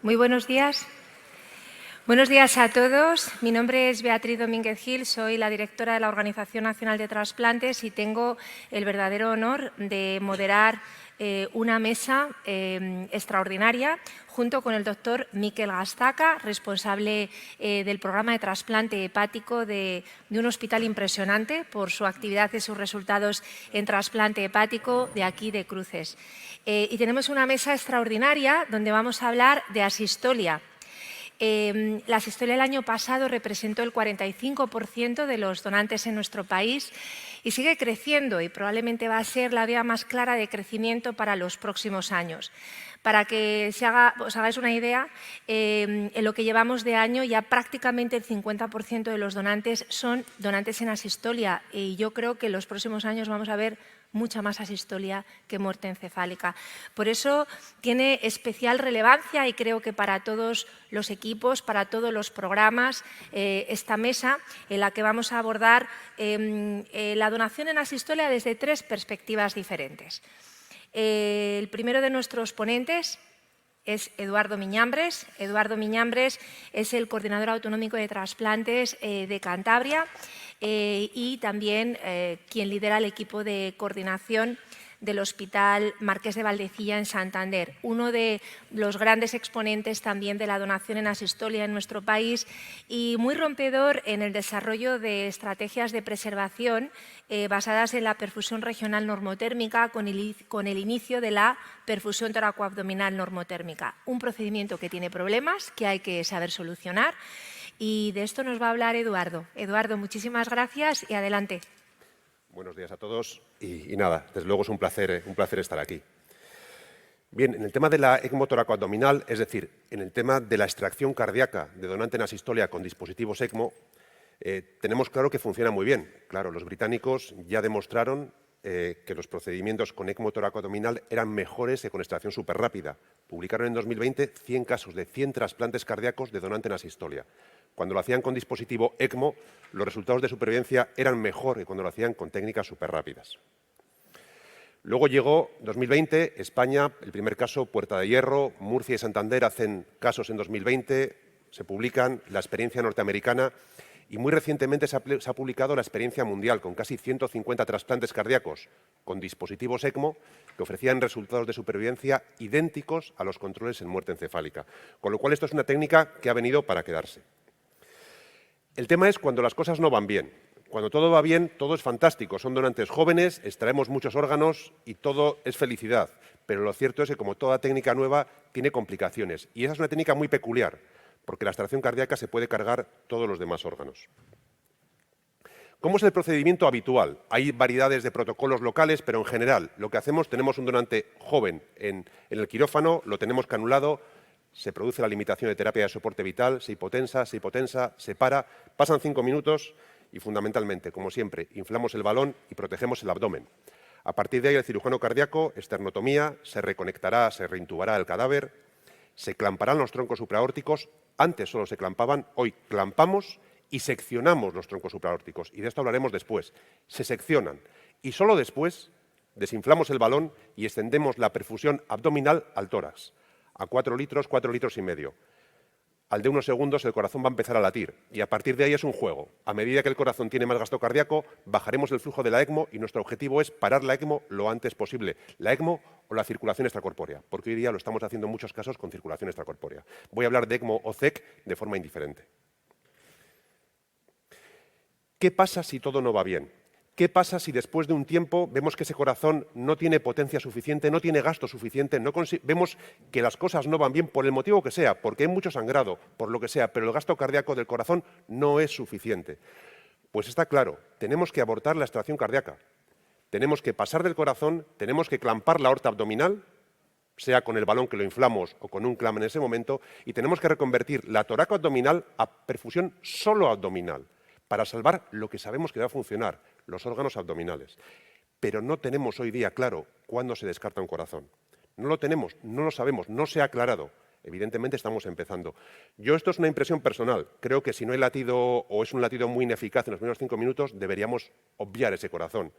Muy buenos días. Buenos días a todos. Mi nombre es Beatriz Domínguez Gil, soy la directora de la Organización Nacional de Trasplantes y tengo el verdadero honor de moderar una mesa extraordinaria junto con el doctor Mikel Gastaca, responsable del programa de trasplante hepático de un hospital impresionante por su actividad y sus resultados en trasplante hepático de aquí de Cruces. Y tenemos una mesa extraordinaria donde vamos a hablar de asistolia. La asistolia el año pasado representó el 45% de los donantes en nuestro país y sigue creciendo y probablemente va a ser la vía más clara de crecimiento para los próximos años. Para que os hagáis una idea, en lo que llevamos de año ya prácticamente el 50% de los donantes son donantes en asistolia y yo creo que en los próximos años vamos a ver mucha más asistolia que muerte encefálica. Por eso tiene especial relevancia y creo que para todos los equipos, para todos los programas, esta mesa en la que vamos a abordar la donación en asistolia desde tres perspectivas diferentes. El primero de nuestros ponentes es Eduardo Miñambres. Eduardo Miñambres es el coordinador autonómico de trasplantes de Cantabria y también quien lidera el equipo de coordinación del Hospital Marqués de Valdecilla en Santander, uno de los grandes exponentes también de la donación en asistolia en nuestro país y muy rompedor en el desarrollo de estrategias de preservación basadas en la perfusión regional normotérmica con el inicio de la perfusión toracoabdominal normotérmica, un procedimiento que tiene problemas que hay que saber solucionar y de esto nos va a hablar Eduardo. Eduardo, muchísimas gracias y adelante. Buenos días a todos y nada, desde luego es un placer estar aquí. Bien, en el tema de la ECMO toracoabdominal, es decir, en el tema de la extracción cardíaca de donante en asistolia con dispositivos ECMO, tenemos claro que funciona muy bien. Claro, los británicos ya demostraron que los procedimientos con ECMO toracoabdominal eran mejores que con extracción superrápida. Publicaron en 2020 100 casos de 100 trasplantes cardíacos de donante en asistolia. Cuando lo hacían con dispositivo ECMO, los resultados de supervivencia eran mejor que cuando lo hacían con técnicas superrápidas. Luego llegó 2020, España, el primer caso, Puerta de Hierro, Murcia y Santander hacen casos en 2020, se publican la experiencia norteamericana y muy recientemente se ha publicado la experiencia mundial con casi 150 trasplantes cardíacos con dispositivos ECMO que ofrecían resultados de supervivencia idénticos a los controles en muerte encefálica. Con lo cual esto es una técnica que ha venido para quedarse. El tema es cuando las cosas no van bien. Cuando todo va bien, todo es fantástico. Son donantes jóvenes, extraemos muchos órganos y todo es felicidad. Pero lo cierto es que, como toda técnica nueva, tiene complicaciones. Y esa es una técnica muy peculiar, porque la extracción cardíaca se puede cargar todos los demás órganos. ¿Cómo es el procedimiento habitual? Hay variedades de protocolos locales, pero en general lo que hacemos, tenemos un donante joven en el quirófano, lo tenemos canulado, se produce la limitación de terapia de soporte vital, se hipotensa, se para, pasan 5 minutos y fundamentalmente, como siempre, inflamos el balón y protegemos el abdomen. A partir de ahí el cirujano cardíaco, esternotomía, se reconectará, se reintubará el cadáver, se clamparán los troncos supraórticos, antes solo se clampaban, hoy clampamos y seccionamos los troncos supraórticos y de esto hablaremos después. Se seccionan y solo después desinflamos el balón y extendemos la perfusión abdominal al tórax. A 4 litros y medio. Al de unos segundos el corazón va a empezar a latir y a partir de ahí es un juego. A medida que el corazón tiene más gasto cardíaco, bajaremos el flujo de la ECMO y nuestro objetivo es parar la ECMO lo antes posible. La ECMO o la circulación extracorpórea, porque hoy día lo estamos haciendo en muchos casos con circulación extracorpórea. Voy a hablar de ECMO o CEC de forma indiferente. ¿Qué pasa si todo no va bien? ¿Qué pasa si después de un tiempo vemos que ese corazón no tiene potencia suficiente, no tiene gasto suficiente, vemos que las cosas no van bien por el motivo que sea, porque hay mucho sangrado, por lo que sea, pero el gasto cardíaco del corazón no es suficiente? Pues está claro, tenemos que abortar la extracción cardíaca. Tenemos que pasar del corazón, tenemos que clampar la aorta abdominal, sea con el balón que lo inflamos o con un clam en ese momento, y tenemos que reconvertir la toracoabdominal a perfusión solo abdominal, para salvar lo que sabemos que va a funcionar, los órganos abdominales. Pero no tenemos hoy día claro cuándo se descarta un corazón. No lo tenemos, no lo sabemos, no se ha aclarado. Evidentemente estamos empezando. Esto es una impresión personal. Creo que si no hay latido o es un latido muy ineficaz en los primeros 5 minutos, deberíamos obviar ese corazón.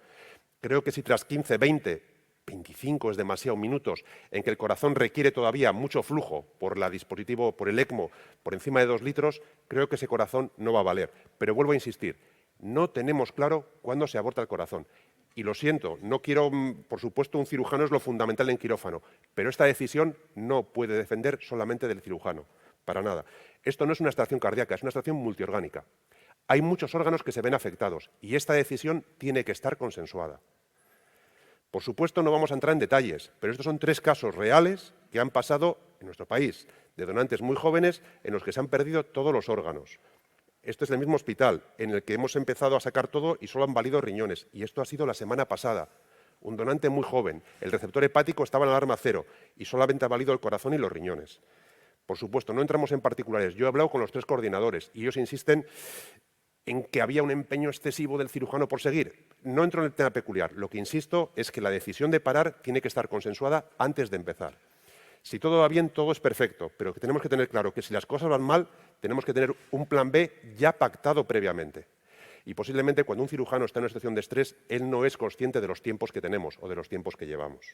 Creo que si tras 15, 20 25 es demasiado minutos en que el corazón requiere todavía mucho flujo por el ECMO por encima de 2 litros, creo que ese corazón no va a valer. Pero vuelvo a insistir, no tenemos claro cuándo se aborta el corazón. Y lo siento, no quiero, por supuesto, un cirujano es lo fundamental en quirófano, pero esta decisión no puede depender solamente del cirujano, para nada. Esto no es una extracción cardíaca, es una extracción multiorgánica. Hay muchos órganos que se ven afectados y esta decisión tiene que estar consensuada. Por supuesto, no vamos a entrar en detalles, pero estos son 3 casos reales que han pasado en nuestro país, de donantes muy jóvenes en los que se han perdido todos los órganos. Esto es el mismo hospital en el que hemos empezado a sacar todo y solo han valido riñones. Y esto ha sido la semana pasada. Un donante muy joven, el receptor hepático estaba en alarma 0 y solamente ha valido el corazón y los riñones. Por supuesto, no entramos en particulares. Yo he hablado con los 3 coordinadores y ellos insisten en que había un empeño excesivo del cirujano por seguir. No entro en el tema peculiar. Lo que insisto es que la decisión de parar tiene que estar consensuada antes de empezar. Si todo va bien, todo es perfecto, pero que tenemos que tener claro que si las cosas van mal, tenemos que tener un plan B ya pactado previamente. Y posiblemente cuando un cirujano está en una situación de estrés, él no es consciente de los tiempos que tenemos o de los tiempos que llevamos.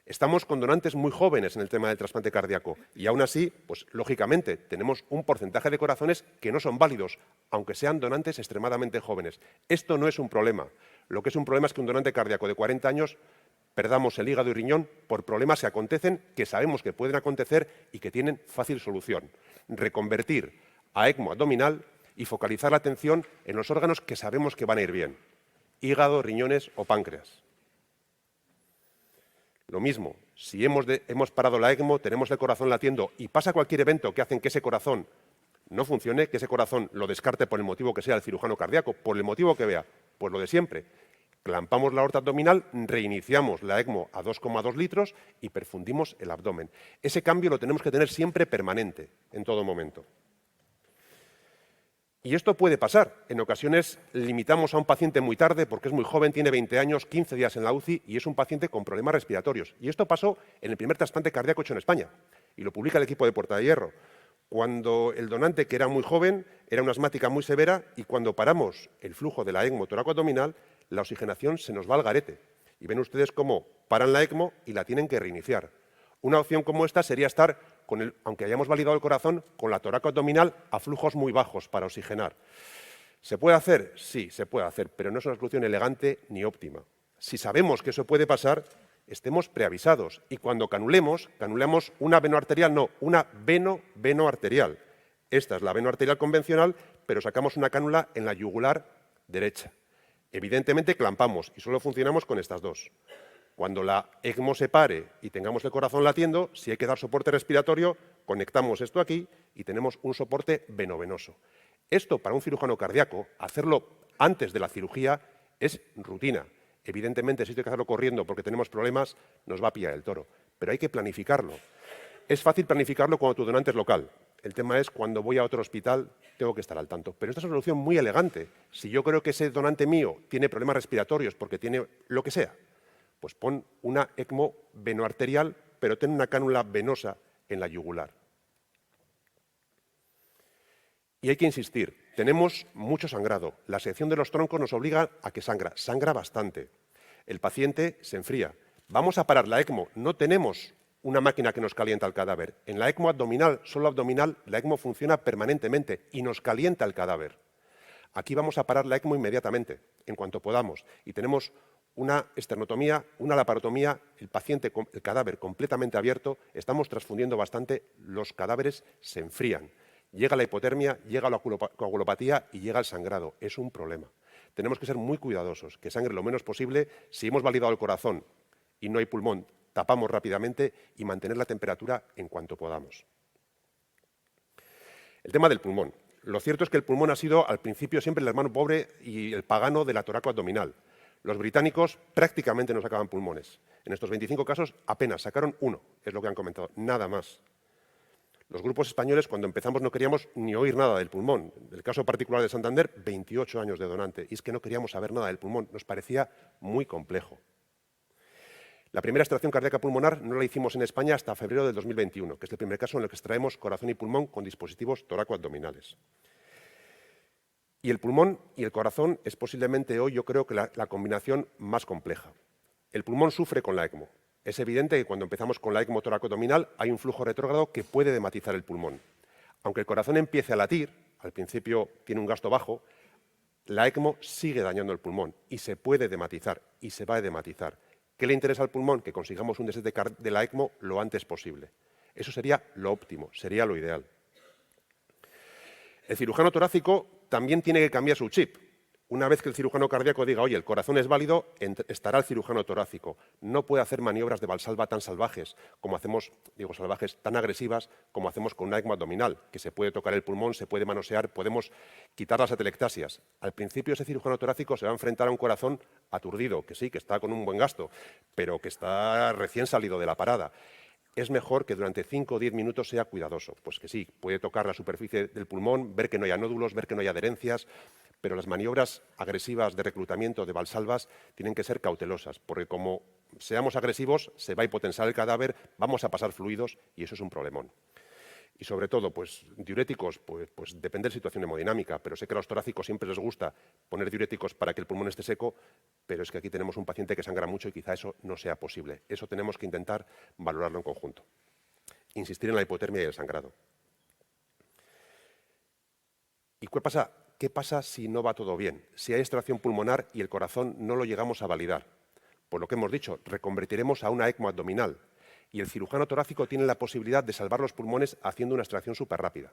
Estamos con donantes muy jóvenes en el tema del trasplante cardíaco y aún así, pues lógicamente, tenemos un porcentaje de corazones que no son válidos, aunque sean donantes extremadamente jóvenes. Esto no es un problema. Lo que es un problema es que un donante cardíaco de 40 años perdamos el hígado y riñón por problemas que acontecen, que sabemos que pueden acontecer y que tienen fácil solución. Reconvertir a ECMO abdominal y focalizar la atención en los órganos que sabemos que van a ir bien, hígado, riñones o páncreas. Lo mismo, si hemos parado la ECMO, tenemos el corazón latiendo y pasa cualquier evento que hace que ese corazón no funcione, que ese corazón lo descarte por el motivo que sea el cirujano cardíaco, por el motivo que vea, pues lo de siempre. Clampamos la aorta abdominal, reiniciamos la ECMO a 2,2 litros y perfundimos el abdomen. Ese cambio lo tenemos que tener siempre permanente, en todo momento. Y esto puede pasar. En ocasiones limitamos a un paciente muy tarde porque es muy joven, tiene 20 años, 15 días en la UCI y es un paciente con problemas respiratorios. Y esto pasó en el primer trasplante cardíaco hecho en España y lo publica el equipo de Puerta de Hierro. Cuando el donante, que era muy joven, era una asmática muy severa y cuando paramos el flujo de la ECMO toracoabdominal, la oxigenación se nos va al garete. Y ven ustedes cómo paran la ECMO y la tienen que reiniciar. Una opción como esta sería estar, aunque hayamos validado el corazón, con la toracoabdominal a flujos muy bajos para oxigenar. ¿Se puede hacer? Sí, se puede hacer, pero no es una solución elegante ni óptima. Si sabemos que eso puede pasar, estemos preavisados. Y cuando canulemos una venoarterial, no, una venoarterial. Esta es la venoarterial convencional, pero sacamos una cánula en la yugular derecha. Evidentemente clampamos y solo funcionamos con estas 2. Cuando la ECMO se pare y tengamos el corazón latiendo, si hay que dar soporte respiratorio, conectamos esto aquí y tenemos un soporte venovenoso. Esto para un cirujano cardíaco, hacerlo antes de la cirugía es rutina. Evidentemente, si hay que hacerlo corriendo porque tenemos problemas, nos va a pillar el toro. Pero hay que planificarlo. Es fácil planificarlo cuando tu donante es local. El tema es cuando voy a otro hospital, tengo que estar al tanto. Pero esta es una solución muy elegante. Si yo creo que ese donante mío tiene problemas respiratorios porque tiene lo que sea, pues pon una ECMO venoarterial, pero ten una cánula venosa en la yugular. Y hay que insistir, tenemos mucho sangrado. La sección de los troncos nos obliga a que sangra bastante. El paciente se enfría. Vamos a parar la ECMO. No tenemos una máquina que nos calienta el cadáver. En la ECMO abdominal, solo abdominal, la ECMO funciona permanentemente y nos calienta el cadáver. Aquí vamos a parar la ECMO inmediatamente, en cuanto podamos. Y tenemos una esternotomía, una laparotomía, el cadáver completamente abierto, estamos transfundiendo bastante, los cadáveres se enfrían. Llega la hipotermia, llega la coagulopatía y llega el sangrado. Es un problema. Tenemos que ser muy cuidadosos, que sangre lo menos posible. Si hemos validado el corazón y no hay pulmón, tapamos rápidamente y mantener la temperatura en cuanto podamos. El tema del pulmón. Lo cierto es que el pulmón ha sido al principio siempre el hermano pobre y el pagano de la toracoabdominal. Los británicos prácticamente no sacaban pulmones. En estos 25 casos apenas sacaron 1, es lo que han comentado, nada más. Los grupos españoles, cuando empezamos, no queríamos ni oír nada del pulmón. En el caso particular de Santander, 28 años de donante. Y es que no queríamos saber nada del pulmón, nos parecía muy complejo. La primera extracción cardíaca pulmonar no la hicimos en España hasta febrero del 2021, que es el primer caso en el que extraemos corazón y pulmón con dispositivos toracoabdominales. Y el pulmón y el corazón es posiblemente hoy, yo creo, que la combinación más compleja. El pulmón sufre con la ECMO. Es evidente que cuando empezamos con la ECMO toracoabdominal hay un flujo retrógrado que puede dematizar el pulmón. Aunque el corazón empiece a latir, al principio tiene un gasto bajo, la ECMO sigue dañando el pulmón y se puede dematizar y se va a dematizar. ¿Qué le interesa al pulmón? Que consigamos un desete de la ECMO lo antes posible. Eso sería lo óptimo, sería lo ideal. El cirujano torácico también tiene que cambiar su chip. Una vez que el cirujano cardíaco diga, oye, el corazón es válido, estará el cirujano torácico. No puede hacer maniobras de valsalva tan salvajes como hacemos, salvajes, tan agresivas como hacemos con una ECMO abdominal, que se puede tocar el pulmón, se puede manosear, podemos quitar las atelectasias. Al principio ese cirujano torácico se va a enfrentar a un corazón aturdido, que sí, que está con un buen gasto, pero que está recién salido de la parada. Es mejor que durante 5 o 10 minutos sea cuidadoso. Pues que sí, puede tocar la superficie del pulmón, ver que no haya nódulos, ver que no haya adherencias, pero las maniobras agresivas de reclutamiento de valsalvas tienen que ser cautelosas, porque como seamos agresivos, se va a hipotensar el cadáver, vamos a pasar fluidos y eso es un problemón. Y sobre todo, pues diuréticos, pues depende de la situación hemodinámica, pero sé que a los torácicos siempre les gusta poner diuréticos para que el pulmón esté seco, pero es que aquí tenemos un paciente que sangra mucho y quizá eso no sea posible. Eso tenemos que intentar valorarlo en conjunto. Insistir en la hipotermia y el sangrado. ¿Y qué pasa si no va todo bien? Si hay extracción pulmonar y el corazón no lo llegamos a validar. Por lo que hemos dicho, reconvertiremos a una ECMO abdominal. Y el cirujano torácico tiene la posibilidad de salvar los pulmones haciendo una extracción súper rápida,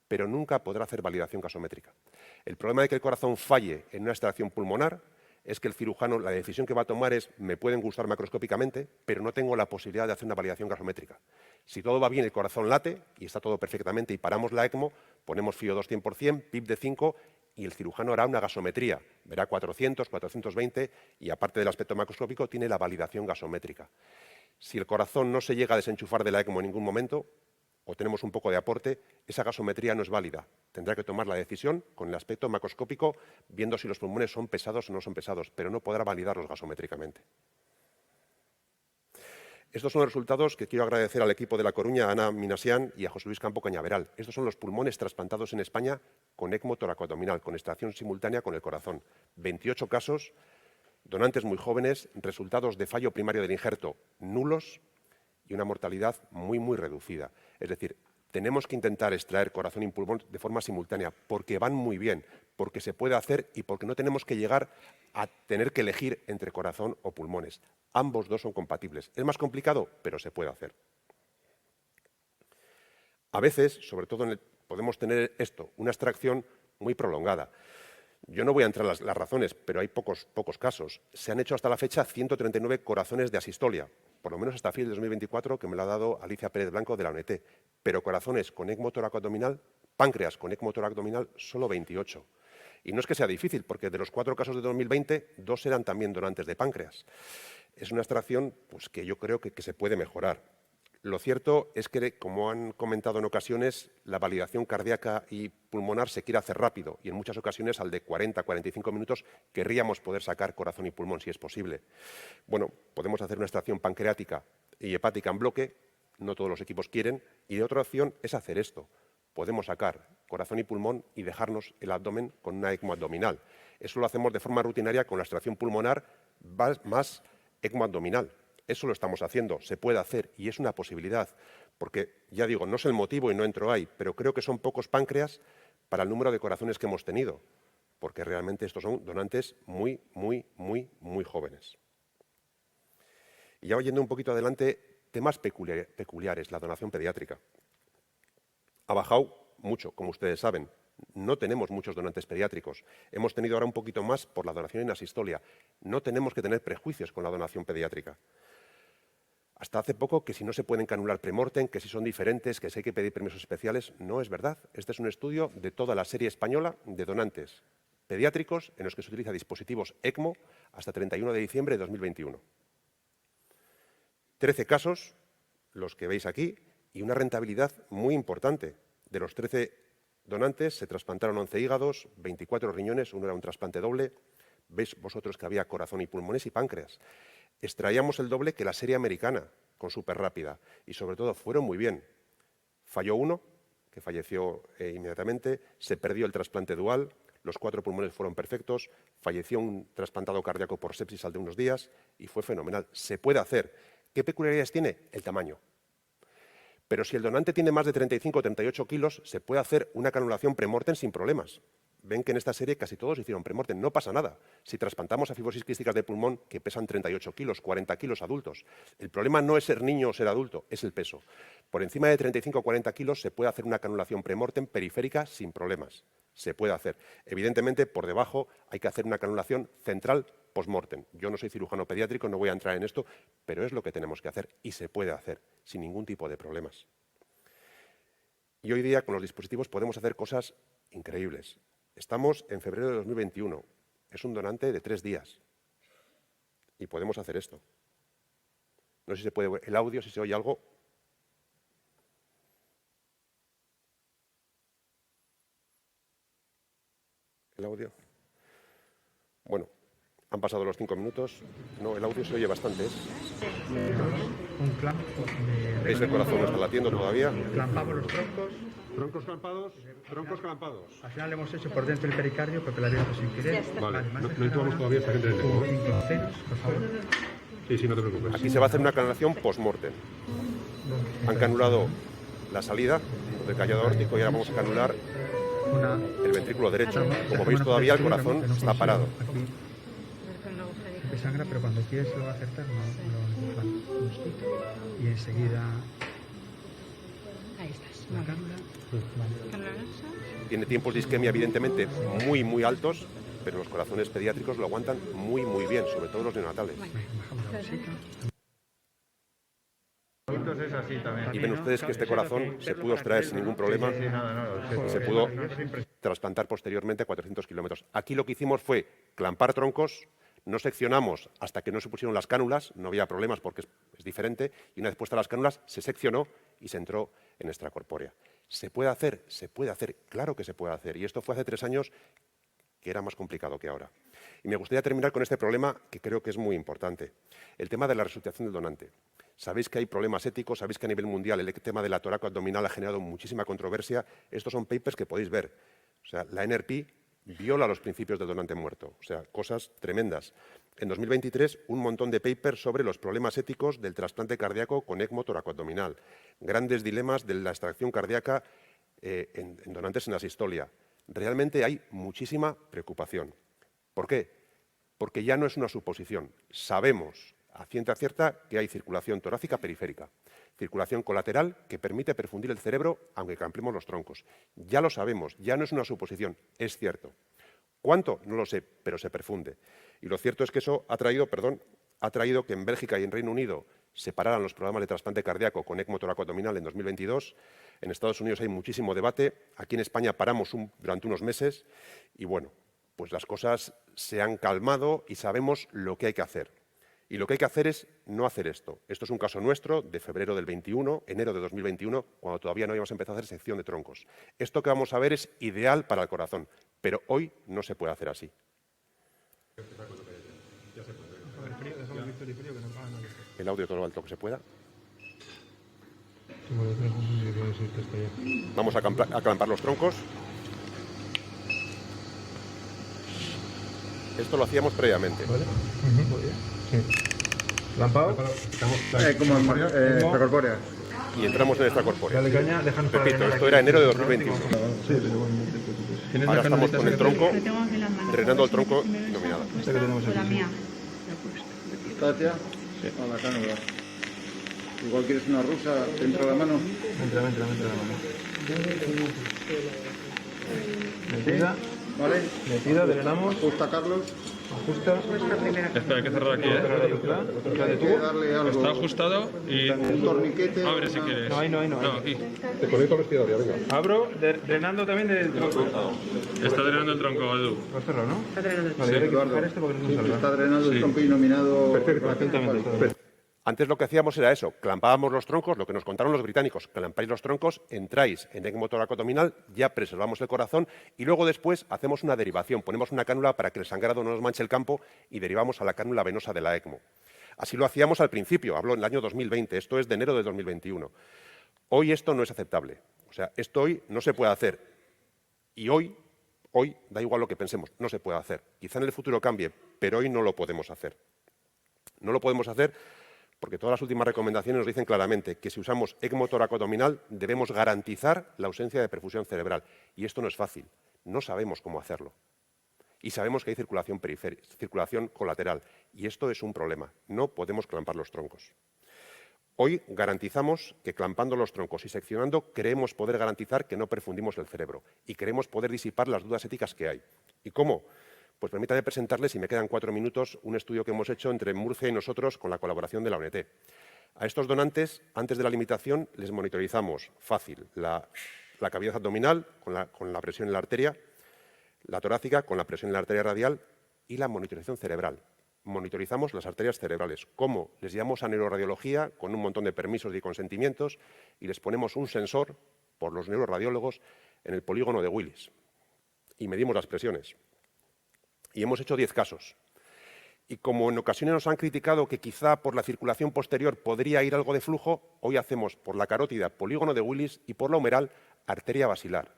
pero nunca podrá hacer validación gasométrica. El problema de que el corazón falle en una extracción pulmonar es que el cirujano, la decisión que va a tomar es, me pueden gustar macroscópicamente, pero no tengo la posibilidad de hacer una validación gasométrica. Si todo va bien, el corazón late y está todo perfectamente y paramos la ECMO, ponemos FIO2 100%, PIB de 5 y el cirujano hará una gasometría, verá 400, 420 y aparte del aspecto macroscópico tiene la validación gasométrica. Si el corazón no se llega a desenchufar de la ECMO en ningún momento, o tenemos un poco de aporte, esa gasometría no es válida. Tendrá que tomar la decisión con el aspecto macroscópico, viendo si los pulmones son pesados o no son pesados, pero no podrá validarlos gasométricamente. Estos son los resultados que quiero agradecer al equipo de La Coruña, a Ana Minasian y a José Luis Campo Cañaveral. Estos son los pulmones trasplantados en España con ECMO toracoabdominal, con extracción simultánea con el corazón. 28 casos, donantes muy jóvenes, resultados de fallo primario del injerto nulos y una mortalidad muy, muy reducida. Es decir, tenemos que intentar extraer corazón y pulmón de forma simultánea porque van muy bien, porque se puede hacer y porque no tenemos que llegar a tener que elegir entre corazón o pulmones. Ambos dos son compatibles. Es más complicado, pero se puede hacer. A veces, sobre todo, podemos tener una extracción muy prolongada. Yo no voy a entrar en las razones, pero hay pocos casos. Se han hecho hasta la fecha 139 corazones de asistolia, por lo menos hasta fin de 2024, que me lo ha dado Alicia Pérez Blanco de la ONT. Pero corazones con ECMO toracoabdominal, páncreas con ECMO toracoabdominal, solo 28. Y no es que sea difícil, porque de los 4 casos de 2020, 2 eran también donantes de páncreas. Es una extracción pues, que yo creo que se puede mejorar. Lo cierto es que, como han comentado en ocasiones, la validación cardíaca y pulmonar se quiere hacer rápido y en muchas ocasiones al de 40-45 minutos querríamos poder sacar corazón y pulmón si es posible. Bueno, podemos hacer una extracción pancreática y hepática en bloque, no todos los equipos quieren, y otra opción es hacer esto. Podemos sacar corazón y pulmón y dejarnos el abdomen con una ECMO abdominal. Eso lo hacemos de forma rutinaria con la extracción pulmonar más ECMO abdominal. Eso lo estamos haciendo, se puede hacer y es una posibilidad, porque, ya digo, no sé el motivo y no entro ahí, pero creo que son pocos páncreas para el número de corazones que hemos tenido, porque realmente estos son donantes muy, muy, muy, muy jóvenes. Y ya yendo un poquito adelante, temas peculiares, la donación pediátrica. Ha bajado mucho, como ustedes saben. No tenemos muchos donantes pediátricos. Hemos tenido ahora un poquito más por la donación en asistolia. No tenemos que tener prejuicios con la donación pediátrica. Hasta hace poco que si no se pueden canular premortem, que si son diferentes, que si hay que pedir permisos especiales, no es verdad. Este es un estudio de toda la serie española de donantes pediátricos en los que se utiliza dispositivos ECMO hasta 31 de diciembre de 2021. 13 casos, los que veis aquí, y una rentabilidad muy importante. De los 13 donantes se trasplantaron 11 hígados, 24 riñones, uno era un trasplante doble. Veis vosotros que había corazón y pulmones y páncreas. Extraíamos el doble que la serie americana, con súper rápida, y sobre todo fueron muy bien. Falló uno, que falleció inmediatamente, se perdió el trasplante dual, los 4 pulmones fueron perfectos, falleció un trasplantado cardíaco por sepsis al de unos días y fue fenomenal. Se puede hacer. ¿Qué peculiaridades tiene? El tamaño. Pero si el donante tiene más de 35 o 38 kilos, se puede hacer una canulación premortem sin problemas. Ven que en esta serie casi todos hicieron premortem, no pasa nada. Si trasplantamos a fibrosis quísticas de pulmón que pesan 38 kilos, 40 kilos adultos, el problema no es ser niño o ser adulto, es el peso. Por encima de 35 o 40 kilos se puede hacer una canulación premortem periférica sin problemas. Se puede hacer. Evidentemente, por debajo hay que hacer una canulación central postmortem. Yo no soy cirujano pediátrico, no voy a entrar en esto, pero es lo que tenemos que hacer y se puede hacer sin ningún tipo de problemas. Y hoy día con los dispositivos podemos hacer cosas increíbles. Estamos en febrero de 2021. Es un donante de 3 días. Y podemos hacer esto. No sé si se puede ver el audio, si se oye algo. ¿El audio? Bueno, han pasado los 5 minutos. No, el audio se oye bastante. Un clamp ¿Veis el corazón no está latiendo todavía? clampamos los troncos. Troncos clampados, troncos clampados. Al final le hemos hecho por dentro el pericardio porque la abierto sin querer. Vale, no entramos todavía hasta que entre el Un eco. 5 ceros, por favor. Sí, no te preocupes. Aquí se va a hacer una canulación post-mortem. Han canulado la salida del callado aórtico y ahora vamos a canular Una, el ventrículo derecho. Como veis, todavía el corazón está parado. Aquí se sangra, pero cuando quieres lo va a acertar, no lo vale, un mosquito. Y enseguida Ahí estás. la cánula. Vale. Tiene tiempos de isquemia, evidentemente, muy, muy altos, pero los corazones pediátricos lo aguantan muy, muy bien, sobre todo los neonatales. Bajamos la bolsita. Es así también. Y ven ustedes que este corazón se pudo extraer sin ningún problema, se pudo trasplantar posteriormente a 400 kilómetros. Aquí lo que hicimos fue clampar troncos, no seccionamos hasta que no se pusieron las cánulas, no había problemas porque es diferente, y una vez puestas las cánulas se seccionó y se entró en extracorpórea. ¿Se puede hacer? Se puede hacer, claro que se puede hacer. Y esto fue hace 3 años que era más complicado que ahora. Y me gustaría terminar con este problema que creo que es muy importante, el tema de la resucitación del donante. Sabéis que hay problemas éticos, sabéis que a nivel mundial el tema de la toracoabdominal ha generado muchísima controversia. Estos son papers que podéis ver. O sea, la NRP viola los principios del donante muerto. O sea, cosas tremendas. En 2023, un montón de papers sobre los problemas éticos del trasplante cardíaco con ECMO toracoabdominal. Grandes dilemas de la extracción cardíaca en donantes en asistolia. Realmente hay muchísima preocupación. ¿Por qué? Porque ya no es una suposición. Sabemos a ciencia cierta que hay circulación torácica periférica, circulación colateral que permite perfundir el cerebro aunque camplemos los troncos. Ya lo sabemos, ya no es una suposición, es cierto. ¿Cuánto? No lo sé, pero se perfunde. Y lo cierto es que eso ha traído que en Bélgica y en Reino Unido se pararan los programas de trasplante cardíaco con ECMO toracoabdominal en 2022. En Estados Unidos hay muchísimo debate. Aquí en España paramos durante unos meses y, bueno, pues las cosas se han calmado y sabemos lo que hay que hacer. Y lo que hay que hacer es no hacer esto. Esto es un caso nuestro de febrero del 21, enero de 2021, cuando todavía no habíamos empezado a hacer sección de troncos. Esto que vamos a ver es ideal para el corazón, pero hoy no se puede hacer así. El audio todo lo alto que se pueda. Vamos a clampar los troncos. Esto lo hacíamos previamente. ¿Lampado? Como extracorpórea. Y entramos en esta corpórea. Dale caña, déjanos para Repito, drenar esto aquí. era enero de 2021. Ahora estamos con el tronco, drenando el tronco nominado. La mía. Sustancia a la cánula. Igual quieres una rusa, te entra la mano. Entra la mano. Metida, ¿Vale? metida, drenamos, Ajusta, Carlos. ajusta. Espera, hay que cerrar aquí, Hay que darle algo. Está ajustado y Un torniquete. abre si una- quieres. No, ahí no. No, aquí. Te conecto al vestidor, ya, venga. Abro, drenando también del tronco. Está drenando el tronco, Edu. Lo cerro, ¿no? Está drenando el Vale, hay que Eduardo. fijar esto porque no Sí, nos que está salga. drenando el tronco inominado. Perfectamente. todo. Antes lo que hacíamos era eso, clampábamos los troncos, lo que nos contaron los británicos, clampáis los troncos, entráis en ECMO toracoabdominal, ya preservamos el corazón y luego después hacemos una derivación, ponemos una cánula para que el sangrado no nos manche el campo y derivamos a la cánula venosa de la ECMO. Así lo hacíamos al principio, hablo en el año 2020, esto es de enero de 2021. Hoy esto no es aceptable, o sea, esto hoy no se puede hacer y hoy Hoy da igual lo que pensemos, no se puede hacer. Quizá en el futuro cambie, pero hoy no lo podemos hacer. No lo podemos hacer porque todas las últimas recomendaciones nos dicen claramente que si usamos ECMO toracoabdominal debemos garantizar la ausencia de perfusión cerebral. Y esto no es fácil, no sabemos cómo hacerlo. Y sabemos que hay circulación periférica, circulación colateral, y esto es un problema. No podemos clampar los troncos. Hoy garantizamos que clampando los troncos y seccionando creemos poder garantizar que no perfundimos el cerebro y queremos poder disipar las dudas éticas que hay. ¿Y cómo? Pues permítame presentarles, si me quedan 4 minutos, un estudio que hemos hecho entre Murcia y nosotros con la colaboración de la ONT. A estos donantes, antes de la limitación, les monitorizamos fácil la cavidad abdominal con la presión en la arteria, la torácica con la presión en la arteria radial y la monitorización cerebral. Monitorizamos las arterias cerebrales. ¿Cómo? Les llevamos a neuroradiología con un montón de permisos y consentimientos y les ponemos un sensor por los neuroradiólogos en el polígono de Willis y medimos las presiones. Y hemos hecho 10 casos. Y como en ocasiones nos han criticado que quizá por la circulación posterior podría ir algo de flujo, hoy hacemos por la carótida polígono de Willis y por la humeral arteria basilar.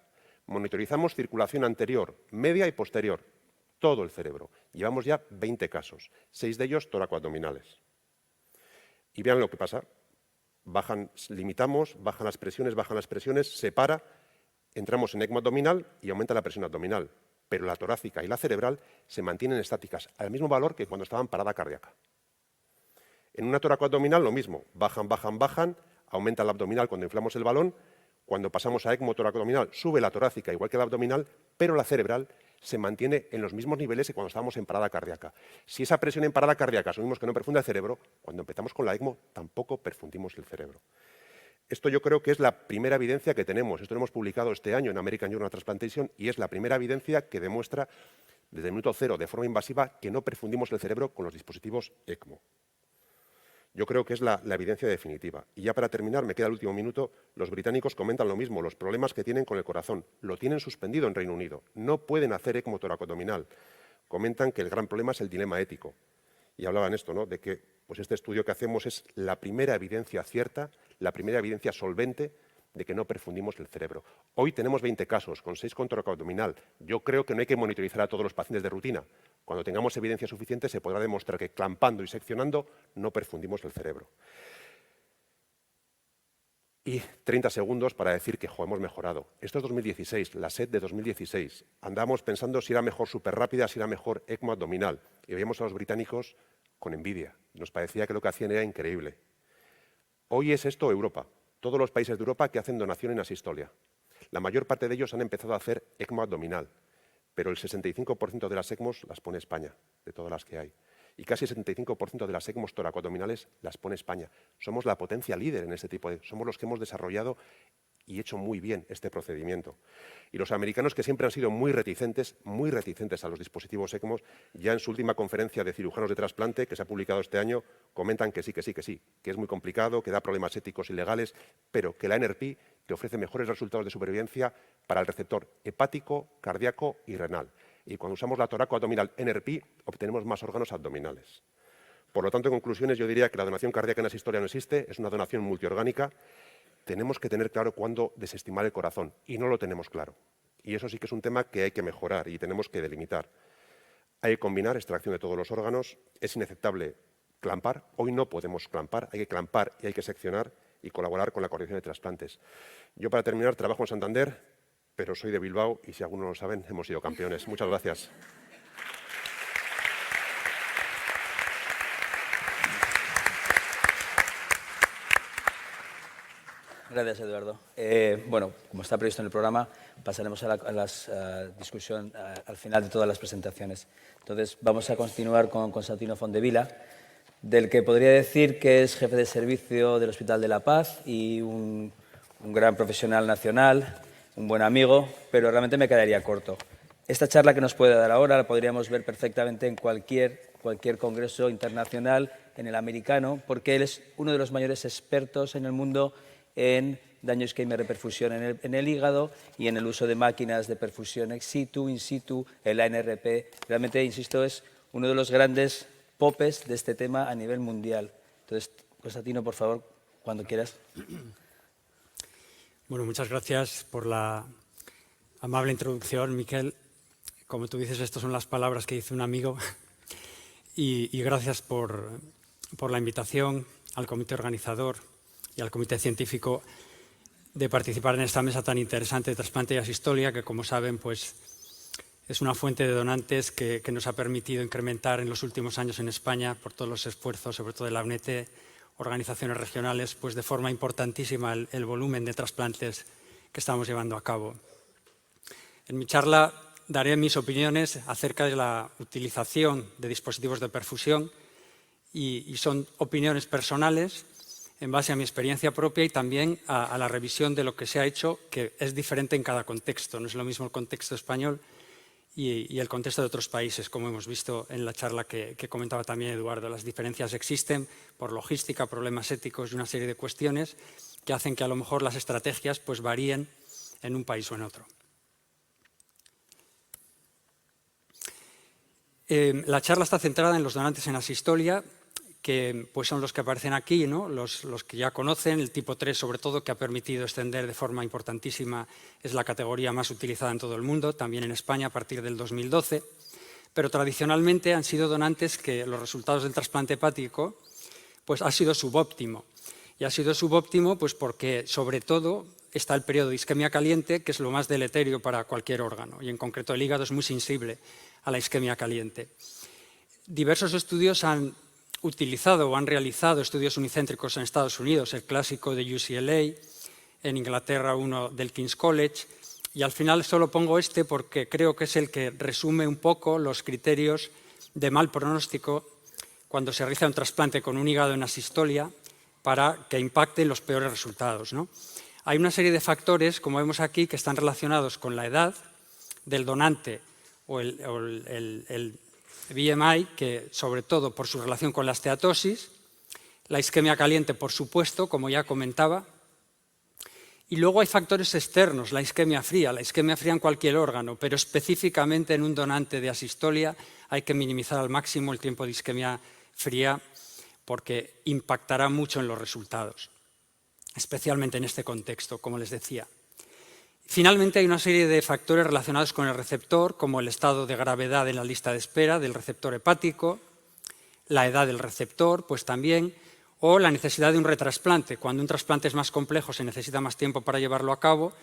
Monitorizamos circulación anterior, media y posterior, todo el cerebro. Llevamos ya 20 casos, 6 de ellos toracoabdominales. Y vean lo que pasa. Limitamos, bajan las presiones, se para, entramos en ECMO abdominal y aumenta la presión abdominal. Pero la torácica y la cerebral se mantienen estáticas, al mismo valor que cuando estaban parada cardíaca. En una toracoabdominal lo mismo, bajan, aumenta la abdominal cuando inflamos el balón, cuando pasamos a ECMO toracoabdominal sube la torácica igual que la abdominal, pero la cerebral se mantiene en los mismos niveles que cuando estábamos en parada cardíaca. Si esa presión en parada cardíaca asumimos que no perfunda el cerebro, cuando empezamos con la ECMO tampoco perfundimos el cerebro. Esto yo creo que es la primera evidencia que tenemos. Esto lo hemos publicado este año en American Journal of Transplantation y es la primera evidencia que demuestra desde el minuto cero de forma invasiva que no perfundimos el cerebro con los dispositivos ECMO. Yo creo que es la evidencia definitiva. Y ya para terminar, me queda el último minuto, los británicos comentan lo mismo, los problemas que tienen con el corazón. Lo tienen suspendido en Reino Unido. No pueden hacer ECMO toracoabdominal. Comentan que el gran problema es el dilema ético. Y hablaban esto, ¿no?, de que pues este estudio que hacemos es la primera evidencia cierta, la primera evidencia solvente de que no perfundimos el cerebro. Hoy tenemos 20 casos, con 6 con toracoabdominal. Yo creo que no hay que monitorizar a todos los pacientes de rutina. Cuando tengamos evidencia suficiente se podrá demostrar que clampando y seccionando no perfundimos el cerebro. Y 30 segundos para decir que hemos mejorado. Esto es 2016, la SED de 2016. Andábamos pensando si era mejor superrápida, si era mejor ECMO abdominal. Y veíamos a los británicos con envidia. Nos parecía que lo que hacían era increíble. Hoy es esto Europa. Todos los países de Europa que hacen donación en asistolia. La mayor parte de ellos han empezado a hacer ECMO abdominal, pero el 65% de las ECMOs las pone España, de todas las que hay. Y casi el 75% de las ECMOs toracoabdominales las pone España. Somos la potencia líder en este tipo de... Somos los que hemos desarrollado y hecho muy bien este procedimiento. Y los americanos, que siempre han sido muy reticentes a los dispositivos ECMOs, ya en su última conferencia de cirujanos de trasplante, que se ha publicado este año, comentan que sí, que es muy complicado, que da problemas éticos y legales, pero que la NRP te ofrece mejores resultados de supervivencia para el receptor hepático, cardíaco y renal. Y cuando usamos la toracoabdominal NRP, obtenemos más órganos abdominales. Por lo tanto, en conclusiones, yo diría que la donación cardíaca en asistolia no existe, es una donación multiorgánica. Tenemos que tener claro cuándo desestimar el corazón, y no lo tenemos claro. Y eso sí que es un tema que hay que mejorar y tenemos que delimitar. Hay que combinar extracción de todos los órganos, es inaceptable clampar, hoy no podemos clampar, hay que clampar y hay que seccionar y colaborar con la coordinación de trasplantes. Yo, para terminar, trabajo en Santander, pero soy de Bilbao y, si algunos no lo saben, hemos sido campeones. Muchas gracias. Gracias, Eduardo. Bueno, como está previsto en el programa, pasaremos a la discusión al final de todas las presentaciones. Entonces, vamos a continuar con Constantino Fondevila, del que podría decir que es jefe de servicio del Hospital de la Paz y un gran profesional nacional, un buen amigo, pero realmente me quedaría corto. Esta charla que nos puede dar ahora la podríamos ver perfectamente en cualquier congreso internacional, en el americano, porque él es uno de los mayores expertos en el mundo en daño isquémico y reperfusión en el hígado y en el uso de máquinas de perfusión ex situ, in situ, el ANRP. Realmente, insisto, es uno de los grandes popes de este tema a nivel mundial. Entonces, Constantino, por favor, cuando quieras. Bueno, muchas gracias por la amable introducción, Miquel. como tú dices, estas son las palabras que dice un amigo. Y gracias por la invitación al comité organizador y al comité científico de participar en esta mesa tan interesante de trasplante y asistolia, que como saben, pues, es una fuente de donantes que nos ha permitido incrementar en los últimos años en España, por todos los esfuerzos, sobre todo de la UNET, organizaciones regionales, pues de forma importantísima el volumen de trasplantes que estamos llevando a cabo. En mi charla daré mis opiniones acerca de la utilización de dispositivos de perfusión y son opiniones personales en base a mi experiencia propia y también a la revisión de lo que se ha hecho, que es diferente en cada contexto. No es lo mismo el contexto español y el contexto de otros países, como hemos visto en la charla que comentaba también Eduardo. Las diferencias existen por logística, problemas éticos y una serie de cuestiones que hacen que a lo mejor las estrategias pues, varíen en un país o en otro. La charla está centrada en los donantes en asistolia, que pues son los que aparecen aquí, ¿no? los que ya conocen. El tipo 3, sobre todo, que ha permitido extender de forma importantísima, es la categoría más utilizada en todo el mundo, también en España a partir del 2012. Pero tradicionalmente han sido donantes que los resultados del trasplante hepático pues, ha sido subóptimo. Y ha sido subóptimo pues, porque, sobre todo, está el periodo de isquemia caliente, que es lo más deleterio para cualquier órgano, y en concreto el hígado es muy sensible a la isquemia caliente. Diversos estudios han utilizado o han realizado estudios unicéntricos en Estados Unidos, el clásico de UCLA, en Inglaterra uno del King's College, y al final solo pongo este porque creo que es el que resume un poco los criterios de mal pronóstico cuando se realiza un trasplante con un hígado en asistolia para que impacten los peores resultados, ¿no? Hay una serie de factores, como vemos aquí, que están relacionados con la edad del donante o el BMI, que sobre todo por su relación con la esteatosis, la isquemia caliente, por supuesto, como ya comentaba, y luego hay factores externos, la isquemia fría en cualquier órgano, pero específicamente en un donante de asistolia hay que minimizar al máximo el tiempo de isquemia fría porque impactará mucho en los resultados, especialmente en este contexto, como les decía. Finalmente, hay una serie de factores relacionados con el receptor, como el estado de gravedad en la lista de espera del receptor hepático, la edad del receptor, pues también, o la necesidad de un retrasplante. Cuando un trasplante es más complejo, se necesita más tiempo para llevarlo a cabo,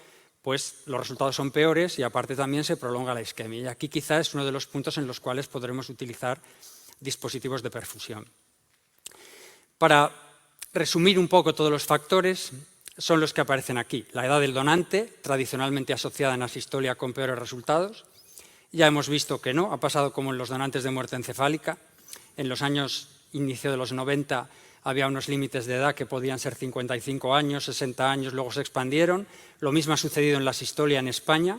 pues los resultados son peores y aparte también se prolonga la isquemia. Y aquí quizás es uno de los puntos en los cuales podremos utilizar dispositivos de perfusión. Para resumir un poco todos los factores, son los que aparecen aquí. La edad del donante, tradicionalmente asociada en asistolia con peores resultados. Ya hemos visto que no, ha pasado como en los donantes de muerte encefálica. En los años inicio de los 90 había unos límites de edad que podían ser 55 años, 60 años, luego se expandieron. Lo mismo ha sucedido en la asistolia en España,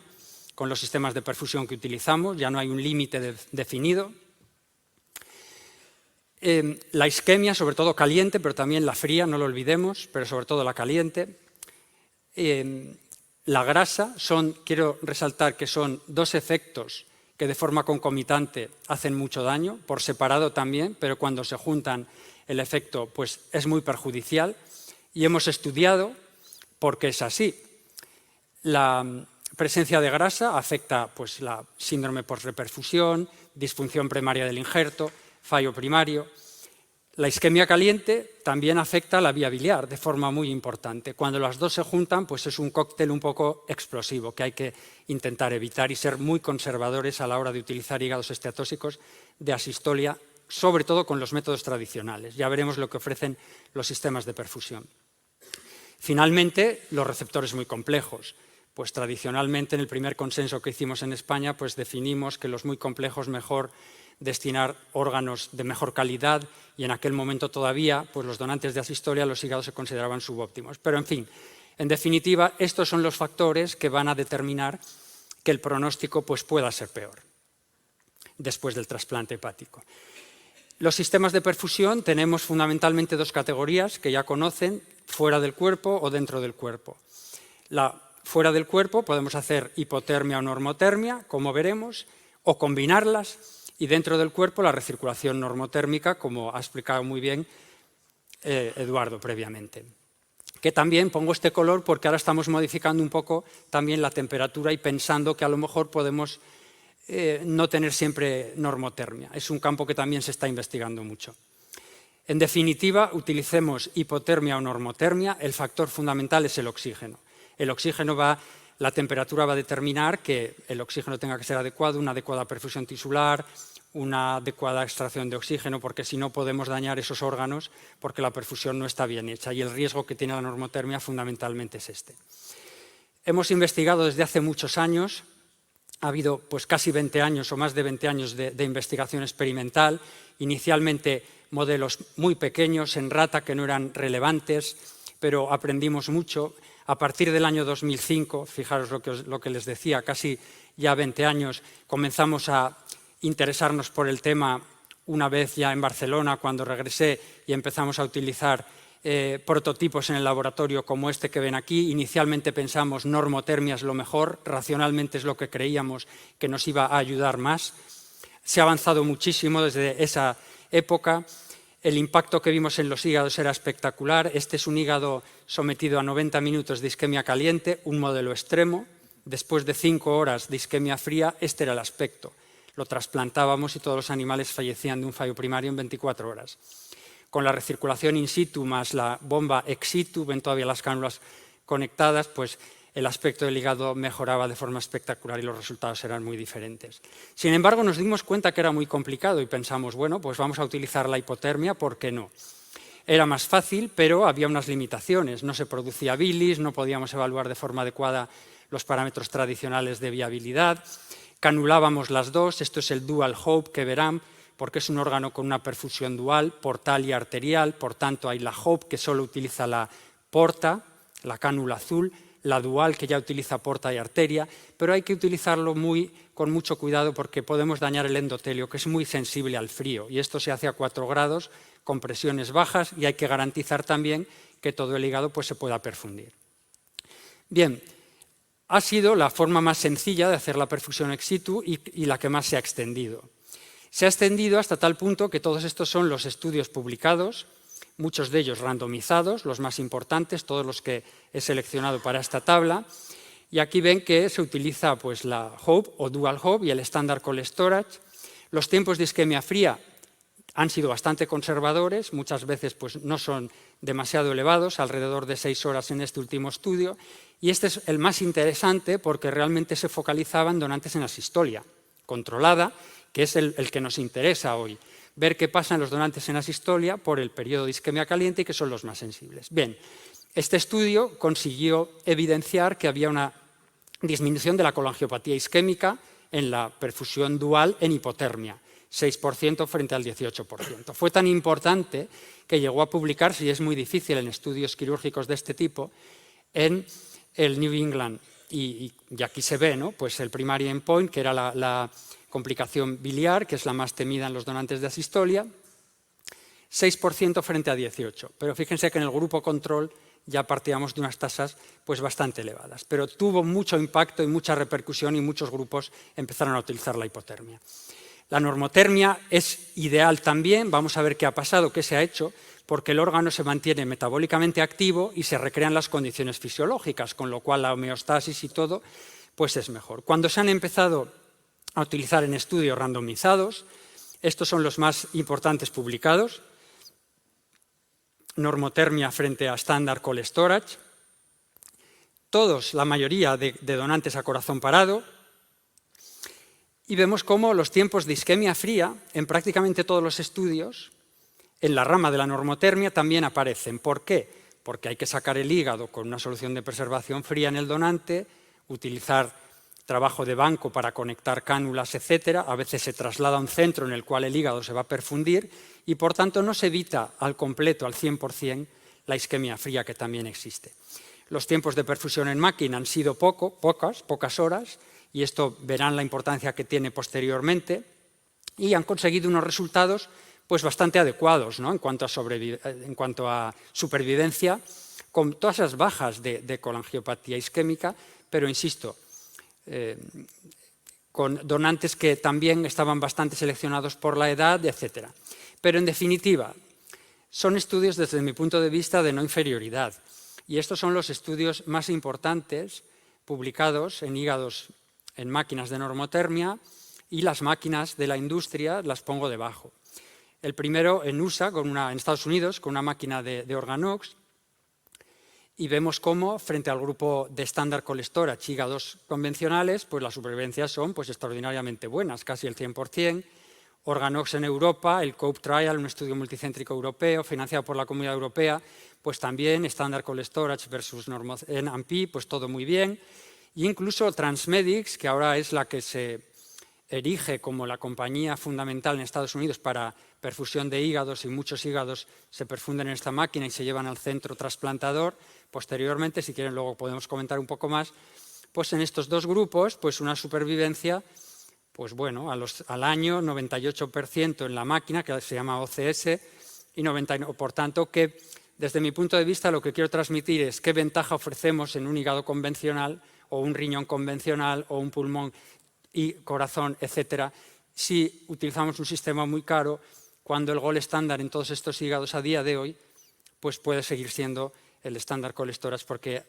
con los sistemas de perfusión que utilizamos, ya no hay un límite definido. La isquemia, sobre todo caliente, pero también la fría, no lo olvidemos, pero sobre todo la caliente. La grasa, quiero resaltar que son dos efectos que de forma concomitante hacen mucho daño, por separado también, pero cuando se juntan el efecto pues, es muy perjudicial. Y hemos estudiado por qué es así. La presencia de grasa afecta pues, la síndrome post-reperfusión, disfunción primaria del injerto, fallo primario. La isquemia caliente también afecta la vía biliar de forma muy importante. Cuando las dos se juntan, pues es un cóctel un poco explosivo que hay que intentar evitar y ser muy conservadores a la hora de utilizar hígados esteatóxicos de asistolia, sobre todo con los métodos tradicionales. Ya veremos lo que ofrecen los sistemas de perfusión. Finalmente, los receptores muy complejos. Pues tradicionalmente, en el primer consenso que hicimos en España, pues definimos que los muy complejos mejor destinar órganos de mejor calidad y en aquel momento todavía pues los donantes de asistolia, los hígados se consideraban subóptimos. Pero en fin, en definitiva, estos son los factores que van a determinar que el pronóstico pues, pueda ser peor después del trasplante hepático. Los sistemas de perfusión tenemos fundamentalmente dos categorías que ya conocen, fuera del cuerpo o dentro del cuerpo. Fuera del cuerpo podemos hacer hipotermia o normotermia, como veremos, o combinarlas, y dentro del cuerpo la recirculación normotérmica, como ha explicado muy bien Eduardo previamente. Que también pongo este color porque ahora estamos modificando un poco también la temperatura y pensando que a lo mejor podemos no tener siempre normotermia. Es un campo que también se está investigando mucho. En definitiva, utilicemos hipotermia o normotermia, el factor fundamental es el oxígeno. La temperatura va a determinar que el oxígeno tenga que ser adecuado, una adecuada perfusión tisular, una adecuada extracción de oxígeno, porque si no podemos dañar esos órganos porque la perfusión no está bien hecha y el riesgo que tiene la normotermia fundamentalmente es este. Hemos investigado desde hace muchos años, ha habido pues casi 20 años o más de 20 años de investigación experimental, inicialmente modelos muy pequeños en rata que no eran relevantes, pero aprendimos mucho. A partir del año 2005, fijaros lo que les decía, casi ya 20 años, comenzamos a interesarnos por el tema una vez ya en Barcelona, cuando regresé y empezamos a utilizar prototipos en el laboratorio como este que ven aquí. Inicialmente pensamos normotermia es lo mejor, racionalmente es lo que creíamos que nos iba a ayudar más. Se ha avanzado muchísimo desde esa época. El impacto que vimos en los hígados era espectacular. Este es un hígado sometido a 90 minutos de isquemia caliente, un modelo extremo. Después de 5 horas de isquemia fría, este era el aspecto. Lo trasplantábamos y todos los animales fallecían de un fallo primario en 24 horas. Con la recirculación in situ más la bomba ex situ, ven todavía las cánulas conectadas, pues el aspecto del hígado mejoraba de forma espectacular y los resultados eran muy diferentes. Sin embargo, nos dimos cuenta que era muy complicado y pensamos, bueno, pues vamos a utilizar la hipotermia, ¿por qué no? Era más fácil, pero había unas limitaciones. No se producía bilis, no podíamos evaluar de forma adecuada los parámetros tradicionales de viabilidad. Canulábamos las dos, esto es el dual HOPE que verán, porque es un órgano con una perfusión dual, portal y arterial, por tanto hay la HOPE que solo utiliza la porta, la cánula azul, la dual que ya utiliza porta y arteria, pero hay que utilizarlo con mucho cuidado porque podemos dañar el endotelio, que es muy sensible al frío, y esto se hace a 4 grados, con presiones bajas, y hay que garantizar también que todo el hígado pues, se pueda perfundir. Bien, ha sido la forma más sencilla de hacer la perfusión ex situ y la que más se ha extendido. Se ha extendido hasta tal punto que todos estos son los estudios publicados, muchos de ellos randomizados, los más importantes, todos los que he seleccionado para esta tabla. Y aquí ven que se utiliza pues, la HOPE o Dual HOPE y el Standard Cold Storage. Los tiempos de isquemia fría han sido bastante conservadores, muchas veces pues, no son demasiado elevados, alrededor de 6 horas en este último estudio. Y este es el más interesante porque realmente se focalizaba en donantes en asistolia controlada, que es el que nos interesa hoy. Ver qué pasa en los donantes en asistolia por el periodo de isquemia caliente y que son los más sensibles. Bien, este estudio consiguió evidenciar que había una disminución de la colangiopatía isquémica en la perfusión dual en hipotermia, 6% frente al 18%. Fue tan importante que llegó a publicarse, y es muy difícil en estudios quirúrgicos de este tipo, en el New England. Y aquí se ve, ¿no? Pues el primary endpoint, que era la complicación biliar, que es la más temida en los donantes de asistolia, 6% frente a 18%. Pero fíjense que en el grupo control ya partíamos de unas tasas pues, bastante elevadas. Pero tuvo mucho impacto y mucha repercusión y muchos grupos empezaron a utilizar la hipotermia. La normotermia es ideal también, vamos a ver qué ha pasado, qué se ha hecho, porque el órgano se mantiene metabólicamente activo y se recrean las condiciones fisiológicas, con lo cual la homeostasis y todo pues es mejor. Cuando se han empezado a utilizar en estudios randomizados, estos son los más importantes publicados, normotermia frente a Standard Cold Storage, todos, la mayoría de donantes a corazón parado, y vemos cómo los tiempos de isquemia fría en prácticamente todos los estudios, en la rama de la normotermia, también aparecen. ¿Por qué? Porque hay que sacar el hígado con una solución de preservación fría en el donante, utilizar trabajo de banco para conectar cánulas, etcétera. A veces se traslada a un centro en el cual el hígado se va a perfundir y, por tanto, no se evita al completo, al 100%, la isquemia fría que también existe. Los tiempos de perfusión en máquina han sido pocas horas, y esto verán la importancia que tiene posteriormente, y han conseguido unos resultados pues, bastante adecuados, ¿no? en cuanto a supervivencia, con todas esas bajas de colangiopatía isquémica, pero insisto, con donantes que también estaban bastante seleccionados por la edad, etc. Pero en definitiva, son estudios desde mi punto de vista de no inferioridad, y estos son los estudios más importantes publicados en hígados en máquinas de normotermia, y las máquinas de la industria las pongo debajo. El primero en USA, en Estados Unidos, con una máquina de Organox, y vemos cómo, frente al grupo de Standard Cold Storage, hígados convencionales, pues las supervivencias son pues, extraordinariamente buenas, casi el 100%. Organox en Europa, el COPE Trial, un estudio multicéntrico europeo financiado por la Comunidad Europea, pues también Standard Cold Storage versus NAMPI, pues todo muy bien. E incluso Transmedics, que ahora es la que se erige como la compañía fundamental en Estados Unidos para perfusión de hígados, y muchos hígados se perfunden en esta máquina y se llevan al centro trasplantador. Posteriormente, si quieren, luego podemos comentar un poco más, pues en estos dos grupos, pues una supervivencia, pues bueno, al año 98% en la máquina, que se llama OCS, y 99%, por tanto, que desde mi punto de vista lo que quiero transmitir es qué ventaja ofrecemos en un hígado convencional o un riñón convencional o un pulmón y corazón, etcétera, si utilizamos un sistema muy caro, cuando el gold estándar en todos estos hígados a día de hoy pues puede seguir siendo el Standard Cold Storage, porque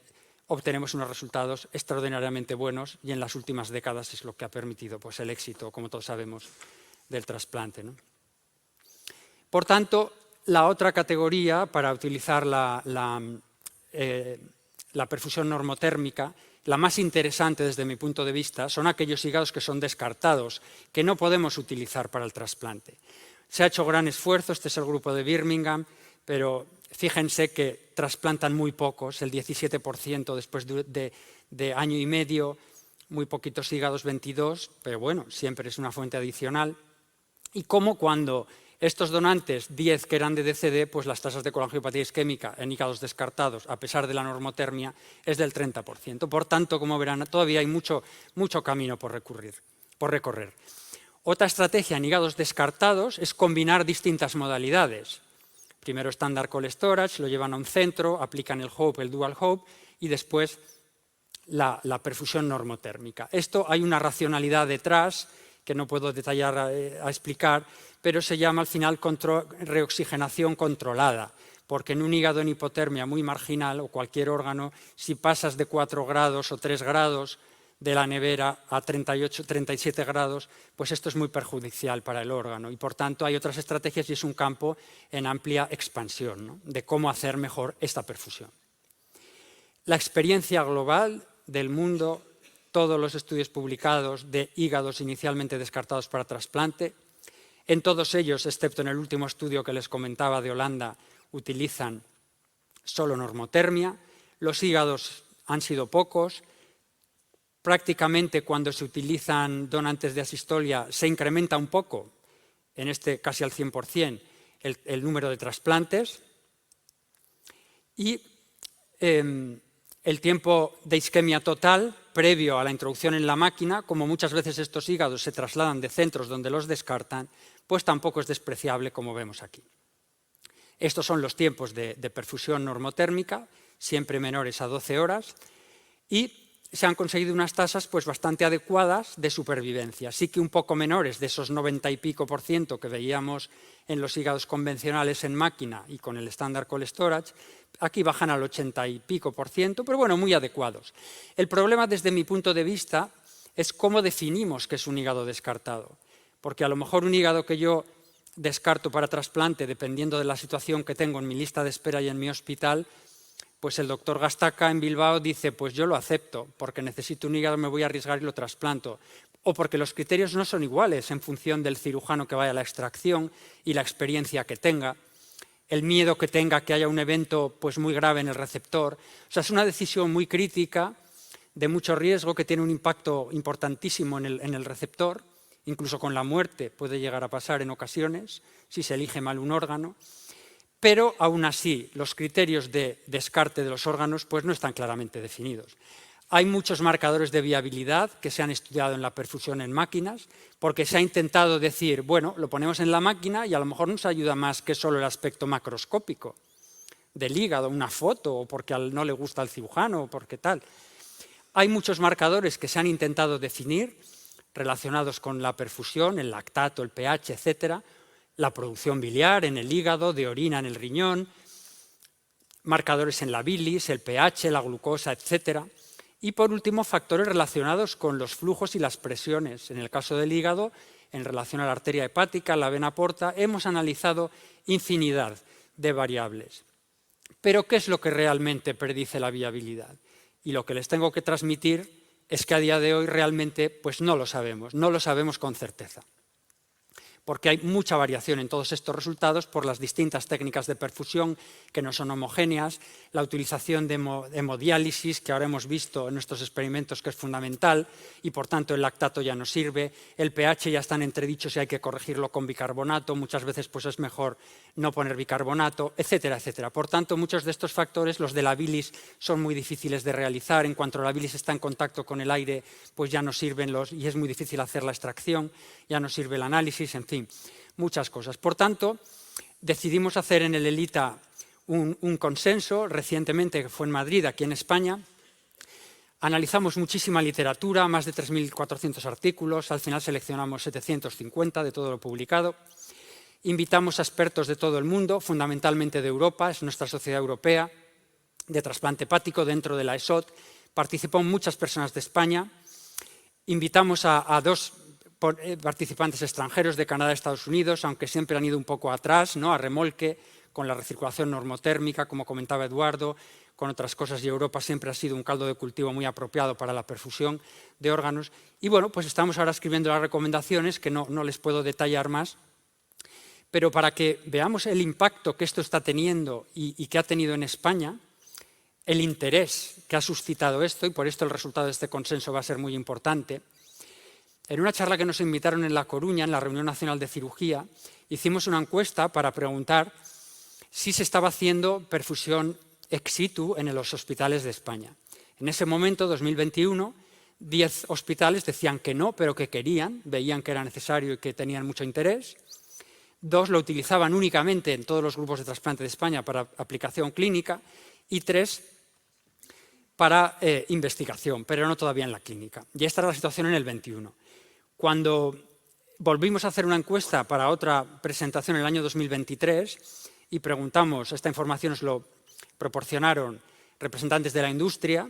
obtenemos unos resultados extraordinariamente buenos y en las últimas décadas es lo que ha permitido pues, el éxito, como todos sabemos, del trasplante, ¿no? Por tanto, la otra categoría para utilizar la perfusión normotérmica, la más interesante desde mi punto de vista, son aquellos hígados que son descartados, que no podemos utilizar para el trasplante. Se ha hecho gran esfuerzo, este es el grupo de Birmingham, pero fíjense que trasplantan muy pocos, el 17% después de año y medio, muy poquitos hígados, 22, pero bueno, siempre es una fuente adicional. Y como cuando estos donantes, 10 que eran de DCD, pues las tasas de colangiopatía isquémica en hígados descartados, a pesar de la normotermia, es del 30%. Por tanto, como verán, todavía hay mucho camino por recorrer. Otra estrategia en hígados descartados es combinar distintas modalidades. Primero Standard Cold Storage, lo llevan a un centro, aplican el HOPE, el Dual HOPE, y después la perfusión normotérmica. Esto hay una racionalidad detrás que no puedo detallar a explicar, pero se llama al final reoxigenación controlada, porque en un hígado en hipotermia muy marginal o cualquier órgano, si pasas de 4 grados o 3 grados de la nevera a 38, 37 grados, pues esto es muy perjudicial para el órgano y por tanto hay otras estrategias y es un campo en amplia expansión, ¿no?, de cómo hacer mejor esta perfusión. La experiencia global del mundo, todos los estudios publicados de hígados inicialmente descartados para trasplante, en todos ellos, excepto en el último estudio que les comentaba de Holanda, utilizan solo normotermia. Los hígados han sido pocos. Prácticamente cuando se utilizan donantes de asistolia se incrementa un poco, en este casi al 100%, el número de trasplantes. Y el tiempo de isquemia total previo a la introducción en la máquina, como muchas veces estos hígados se trasladan de centros donde los descartan, pues tampoco es despreciable, como vemos aquí. Estos son los tiempos de perfusión normotérmica, siempre menores a 12 horas, y se han conseguido unas tasas pues, bastante adecuadas de supervivencia, sí que un poco menores de esos 90 y pico % que veíamos en los hígados convencionales en máquina y con el Standard Cold Storage. Aquí bajan al 80 y pico %, pero bueno, muy adecuados. El problema desde mi punto de vista es cómo definimos qué es un hígado descartado, porque a lo mejor un hígado que yo descarto para trasplante, dependiendo de la situación que tengo en mi lista de espera y en mi hospital, pues el doctor Gastaca en Bilbao dice, pues yo lo acepto, porque necesito un hígado, me voy a arriesgar y lo trasplanto. O porque los criterios no son iguales en función del cirujano que vaya a la extracción y la experiencia que tenga, el miedo que tenga que haya un evento pues, muy grave en el receptor. O sea, es una decisión muy crítica, de mucho riesgo, que tiene un impacto importantísimo en el receptor, incluso con la muerte puede llegar a pasar en ocasiones, si se elige mal un órgano. Pero aún así los criterios de descarte de los órganos pues, no están claramente definidos. Hay muchos marcadores de viabilidad que se han estudiado en la perfusión en máquinas, porque se ha intentado decir, bueno, lo ponemos en la máquina y a lo mejor nos ayuda más que solo el aspecto macroscópico del hígado, una foto, o porque no le gusta al cirujano, o porque tal. Hay muchos marcadores que se han intentado definir relacionados con la perfusión, el lactato, el pH, etcétera, la producción biliar en el hígado, de orina en el riñón, marcadores en la bilis, el pH, la glucosa, etcétera. Y por último, factores relacionados con los flujos y las presiones. En el caso del hígado, en relación a la arteria hepática, la vena porta, hemos analizado infinidad de variables. Pero, ¿qué es lo que realmente predice la viabilidad? Y lo que les tengo que transmitir es que a día de hoy realmente pues no lo sabemos con certeza. Porque hay mucha variación en todos estos resultados por las distintas técnicas de perfusión que no son homogéneas, la utilización de hemodiálisis, que ahora hemos visto en nuestros experimentos que es fundamental, y por tanto el lactato ya no sirve, el pH ya está en entredicho si hay que corregirlo con bicarbonato, muchas veces pues es mejor no poner bicarbonato, etcétera, etcétera. Por tanto, muchos de estos factores, los de la bilis, son muy difíciles de realizar. En cuanto la bilis está en contacto con el aire, pues ya no sirven y es muy difícil hacer la extracción, ya no sirve el análisis, en fin, muchas cosas. Por tanto, decidimos hacer en el ELITA un consenso recientemente, que fue en Madrid, aquí en España. Analizamos muchísima literatura, más de 3.400 artículos, al final seleccionamos 750 de todo lo publicado. Invitamos a expertos de todo el mundo, fundamentalmente de Europa, es nuestra sociedad europea de trasplante hepático dentro de la ESOT. Participó muchas personas de España. Invitamos a 2 participantes extranjeros de Canadá y Estados Unidos, aunque siempre han ido un poco atrás, ¿no?, a remolque con la recirculación normotérmica, como comentaba Eduardo, con otras cosas, y Europa siempre ha sido un caldo de cultivo muy apropiado para la perfusión de órganos. Y bueno, pues estamos ahora escribiendo las recomendaciones, que no les puedo detallar más, pero para que veamos el impacto que esto está teniendo y que ha tenido en España, el interés que ha suscitado esto, y por esto el resultado de este consenso va a ser muy importante. En una charla que nos invitaron en La Coruña, en la Reunión Nacional de Cirugía, hicimos una encuesta para preguntar si se estaba haciendo perfusión ex situ en los hospitales de España. En ese momento, 2021, 10 hospitales decían que no, pero que querían, veían que era necesario y que tenían mucho interés. 2 lo utilizaban únicamente en todos los grupos de trasplante de España para aplicación clínica y 3 para investigación, pero no todavía en la clínica. Y esta era la situación en el 21. Cuando volvimos a hacer una encuesta para otra presentación en el año 2023 y preguntamos, esta información nos lo proporcionaron representantes de la industria,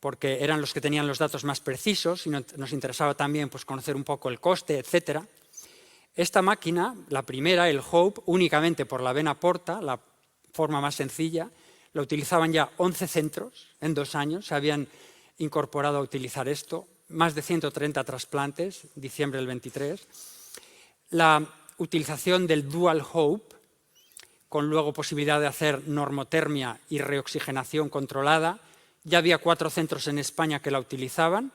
porque eran los que tenían los datos más precisos y nos interesaba también pues, conocer un poco el coste, etcétera. Esta máquina, la primera, el Hope, únicamente por la vena porta, la forma más sencilla, la utilizaban ya 11 centros en 2 años, se habían incorporado a utilizar esto, más de 130 trasplantes, diciembre del 23. La utilización del Dual Hope, con luego posibilidad de hacer normotermia y reoxigenación controlada, ya había 4 centros en España que la utilizaban.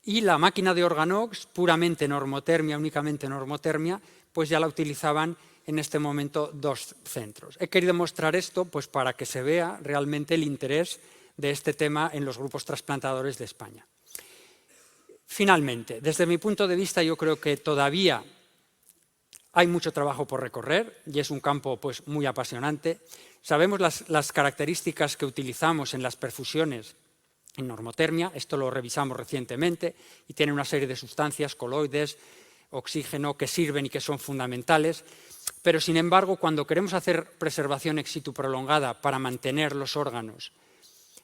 Y la máquina de Organox, puramente normotermia, únicamente normotermia, pues ya la utilizaban en este momento 2 centros. He querido mostrar esto pues, para que se vea realmente el interés de este tema en los grupos trasplantadores de España. Finalmente, desde mi punto de vista, yo creo que todavía hay mucho trabajo por recorrer y es un campo pues, muy apasionante. Sabemos las características que utilizamos en las perfusiones en normotermia, esto lo revisamos recientemente y tiene una serie de sustancias, coloides, oxígeno, que sirven y que son fundamentales, pero sin embargo cuando queremos hacer preservación ex situ prolongada para mantener los órganos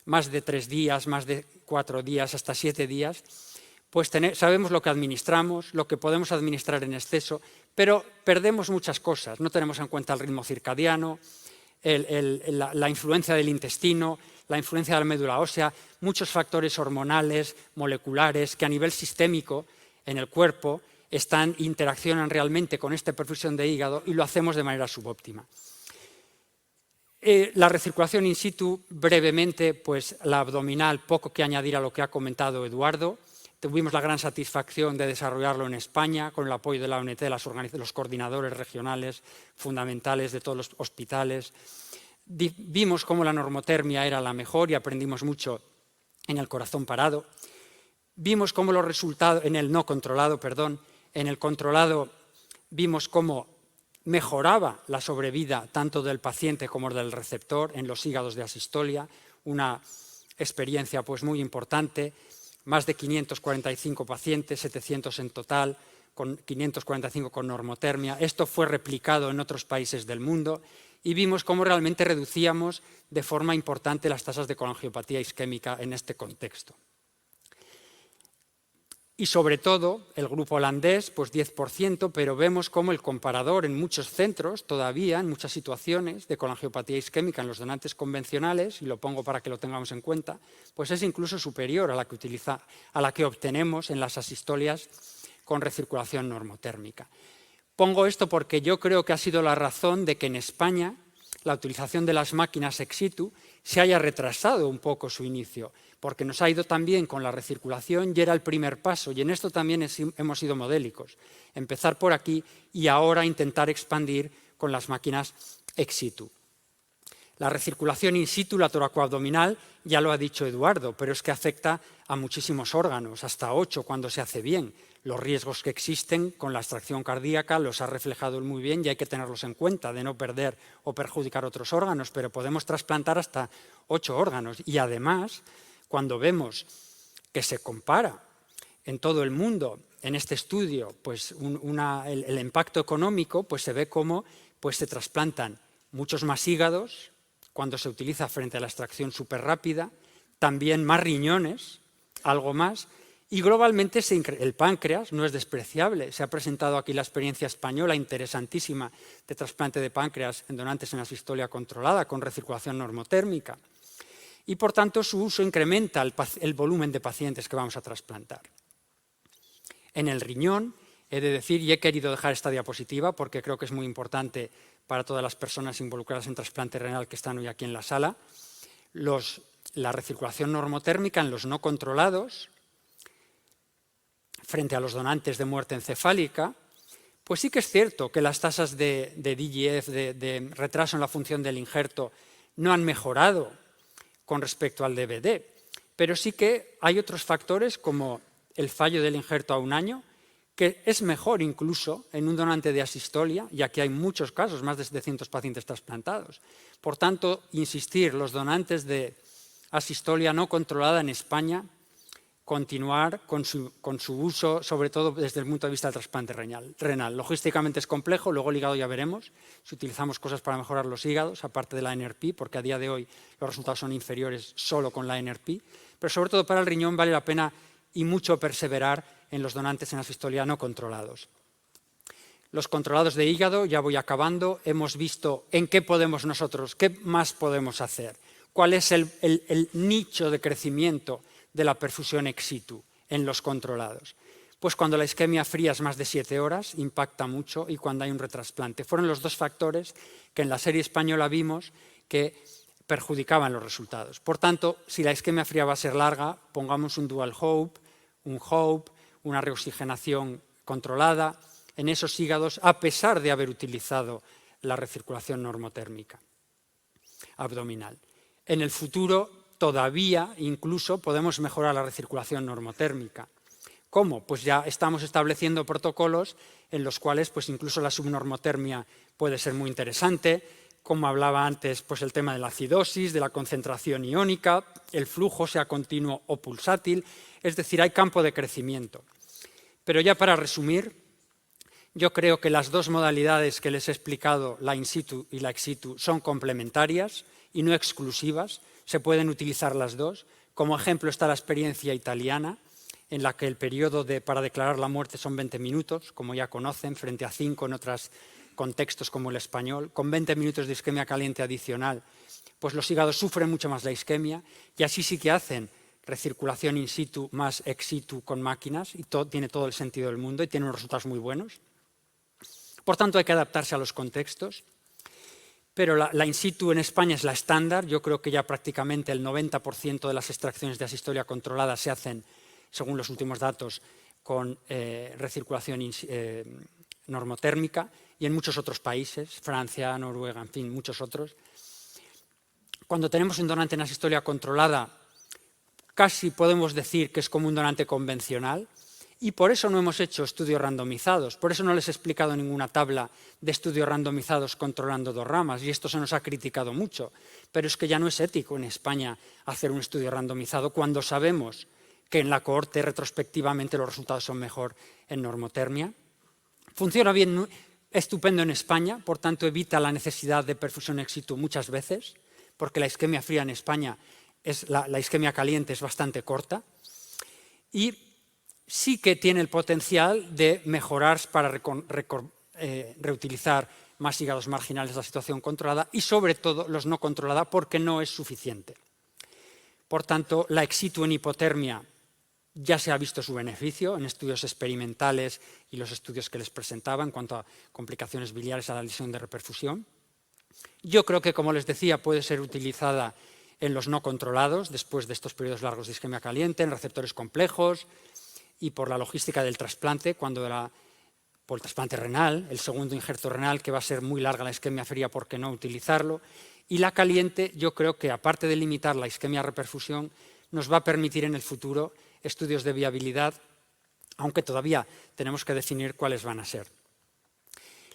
más de 3 días, más de 4 días, hasta 7 días, pues sabemos lo que administramos, lo que podemos administrar en exceso, pero perdemos muchas cosas, no tenemos en cuenta el ritmo circadiano, la influencia del intestino, la influencia de la médula ósea, muchos factores hormonales, moleculares, que a nivel sistémico en el cuerpo interaccionan realmente con esta perfusión de hígado y lo hacemos de manera subóptima. La recirculación in situ, brevemente, pues la abdominal, poco que añadir a lo que ha comentado Eduardo. Tuvimos la gran satisfacción de desarrollarlo en España con el apoyo de la ONT, los coordinadores regionales fundamentales de todos los hospitales. Vimos cómo la normotermia era la mejor y aprendimos mucho en el corazón parado. Vimos cómo los resultados, en el no controlado, perdón, en el controlado vimos cómo mejoraba la sobrevida tanto del paciente como del receptor en los hígados de asistolia, una experiencia pues muy importante, más de 545 pacientes, 700 en total, con 545 con normotermia. Esto fue replicado en otros países del mundo y vimos cómo realmente reducíamos de forma importante las tasas de colangiopatía isquémica en este contexto. Y sobre todo, el grupo holandés, pues 10%, pero vemos cómo el comparador en muchos centros, todavía, en muchas situaciones de colangiopatía isquémica en los donantes convencionales, y lo pongo para que lo tengamos en cuenta, pues es incluso superior a la que obtenemos en las asistolias con recirculación normotérmica. Pongo esto porque yo creo que ha sido la razón de que en España la utilización de las máquinas ex situ se haya retrasado un poco su inicio, porque nos ha ido también con la recirculación y era el primer paso, y en esto también hemos sido modélicos. Empezar por aquí y ahora intentar expandir con las máquinas ex situ. La recirculación in situ, la toracoabdominal, ya lo ha dicho Eduardo, pero es que afecta a muchísimos órganos, hasta 8 cuando se hace bien. Los riesgos que existen con la extracción cardíaca los ha reflejado él muy bien y hay que tenerlos en cuenta, de no perder o perjudicar otros órganos, pero podemos trasplantar hasta 8 órganos. Y además, cuando vemos que se compara en todo el mundo, en este estudio, pues el impacto económico, pues se ve cómo pues se trasplantan muchos más hígados cuando se utiliza frente a la extracción súper rápida, también más riñones, algo más, y globalmente el páncreas no es despreciable. Se ha presentado aquí la experiencia española interesantísima de trasplante de páncreas en donantes en asistolia controlada con recirculación normotérmica. Y por tanto su uso incrementa el volumen de pacientes que vamos a trasplantar. En el riñón, he de decir, y he querido dejar esta diapositiva porque creo que es muy importante para todas las personas involucradas en trasplante renal que están hoy aquí en la sala, la recirculación normotérmica en los no controlados, frente a los donantes de muerte encefálica, pues sí que es cierto que las tasas de DGF, de retraso en la función del injerto, no han mejorado con respecto al DVD, pero sí que hay otros factores como el fallo del injerto a 1 año, que es mejor incluso en un donante de asistolia, y aquí hay muchos casos, más de 700 pacientes trasplantados. Por tanto, insistir, los donantes de asistolia no controlada en España, continuar con su uso, sobre todo desde el punto de vista del trasplante renal. Logísticamente es complejo, luego el hígado ya veremos, si utilizamos cosas para mejorar los hígados, aparte de la NRP, porque a día de hoy los resultados son inferiores solo con la NRP, pero sobre todo para el riñón vale la pena y mucho perseverar en los donantes en asistolia no controlados. Los controlados de hígado, ya voy acabando, hemos visto en qué podemos nosotros, qué más podemos hacer, cuál es el nicho de crecimiento de la perfusión ex situ en los controlados. Pues cuando la isquemia fría es más de 7 horas, impacta mucho, y cuando hay un retrasplante. Fueron los 2 factores que en la serie española vimos que perjudicaban los resultados. Por tanto, si la isquemia fría va a ser larga, pongamos un dual HOPE, una reoxigenación controlada en esos hígados, a pesar de haber utilizado la recirculación normotérmica abdominal. En el futuro, todavía incluso podemos mejorar la recirculación normotérmica. ¿Cómo? Pues ya estamos estableciendo protocolos en los cuales pues incluso la subnormotermia puede ser muy interesante, como hablaba antes, pues el tema de la acidosis, de la concentración iónica, el flujo sea continuo o pulsátil, es decir, hay campo de crecimiento. Pero ya para resumir, yo creo que las 2 modalidades que les he explicado, la in situ y la ex situ, son complementarias y no exclusivas. Se pueden utilizar las 2. Como ejemplo está la experiencia italiana, en la que el periodo para declarar la muerte son 20 minutos, como ya conocen, frente a 5 en otros contextos como el español. Con 20 minutos de isquemia caliente adicional, pues los hígados sufren mucho más la isquemia, y así sí que hacen recirculación in situ más ex situ con máquinas, y tiene todo el sentido del mundo y tiene unos resultados muy buenos. Por tanto, hay que adaptarse a los contextos. Pero la in situ en España es la estándar. Yo creo que ya prácticamente el 90% de las extracciones de asistolia controlada se hacen, según los últimos datos, con recirculación normotérmica, y en muchos otros países, Francia, Noruega, en fin, muchos otros. Cuando tenemos un donante en asistolia controlada, casi podemos decir que es como un donante convencional, y por eso no hemos hecho estudios randomizados, por eso no les he explicado ninguna tabla de estudios randomizados controlando 2 ramas, y esto se nos ha criticado mucho, pero es que ya no es ético en España hacer un estudio randomizado cuando sabemos que en la cohorte retrospectivamente los resultados son mejor en normotermia. Funciona bien estupendo en España, por tanto evita la necesidad de perfusión ex situ muchas veces, porque la isquemia fría en España, la isquemia caliente es bastante corta, y sí que tiene el potencial de mejorar para reutilizar más hígados marginales la situación controlada y sobre todo los no controlada porque no es suficiente. Por tanto, la ex situ en hipotermia ya se ha visto su beneficio en estudios experimentales y los estudios que les presentaba en cuanto a complicaciones biliares a la lesión de reperfusión. Yo creo que, como les decía, puede ser utilizada en los no controlados después de estos periodos largos de isquemia caliente, en receptores complejos y por la logística del trasplante, por el trasplante renal, el segundo injerto renal, que va a ser muy larga la isquemia fría, ¿por qué no utilizarlo? Y la caliente, yo creo que aparte de limitar la isquemia reperfusión, nos va a permitir en el futuro estudios de viabilidad, aunque todavía tenemos que definir cuáles van a ser.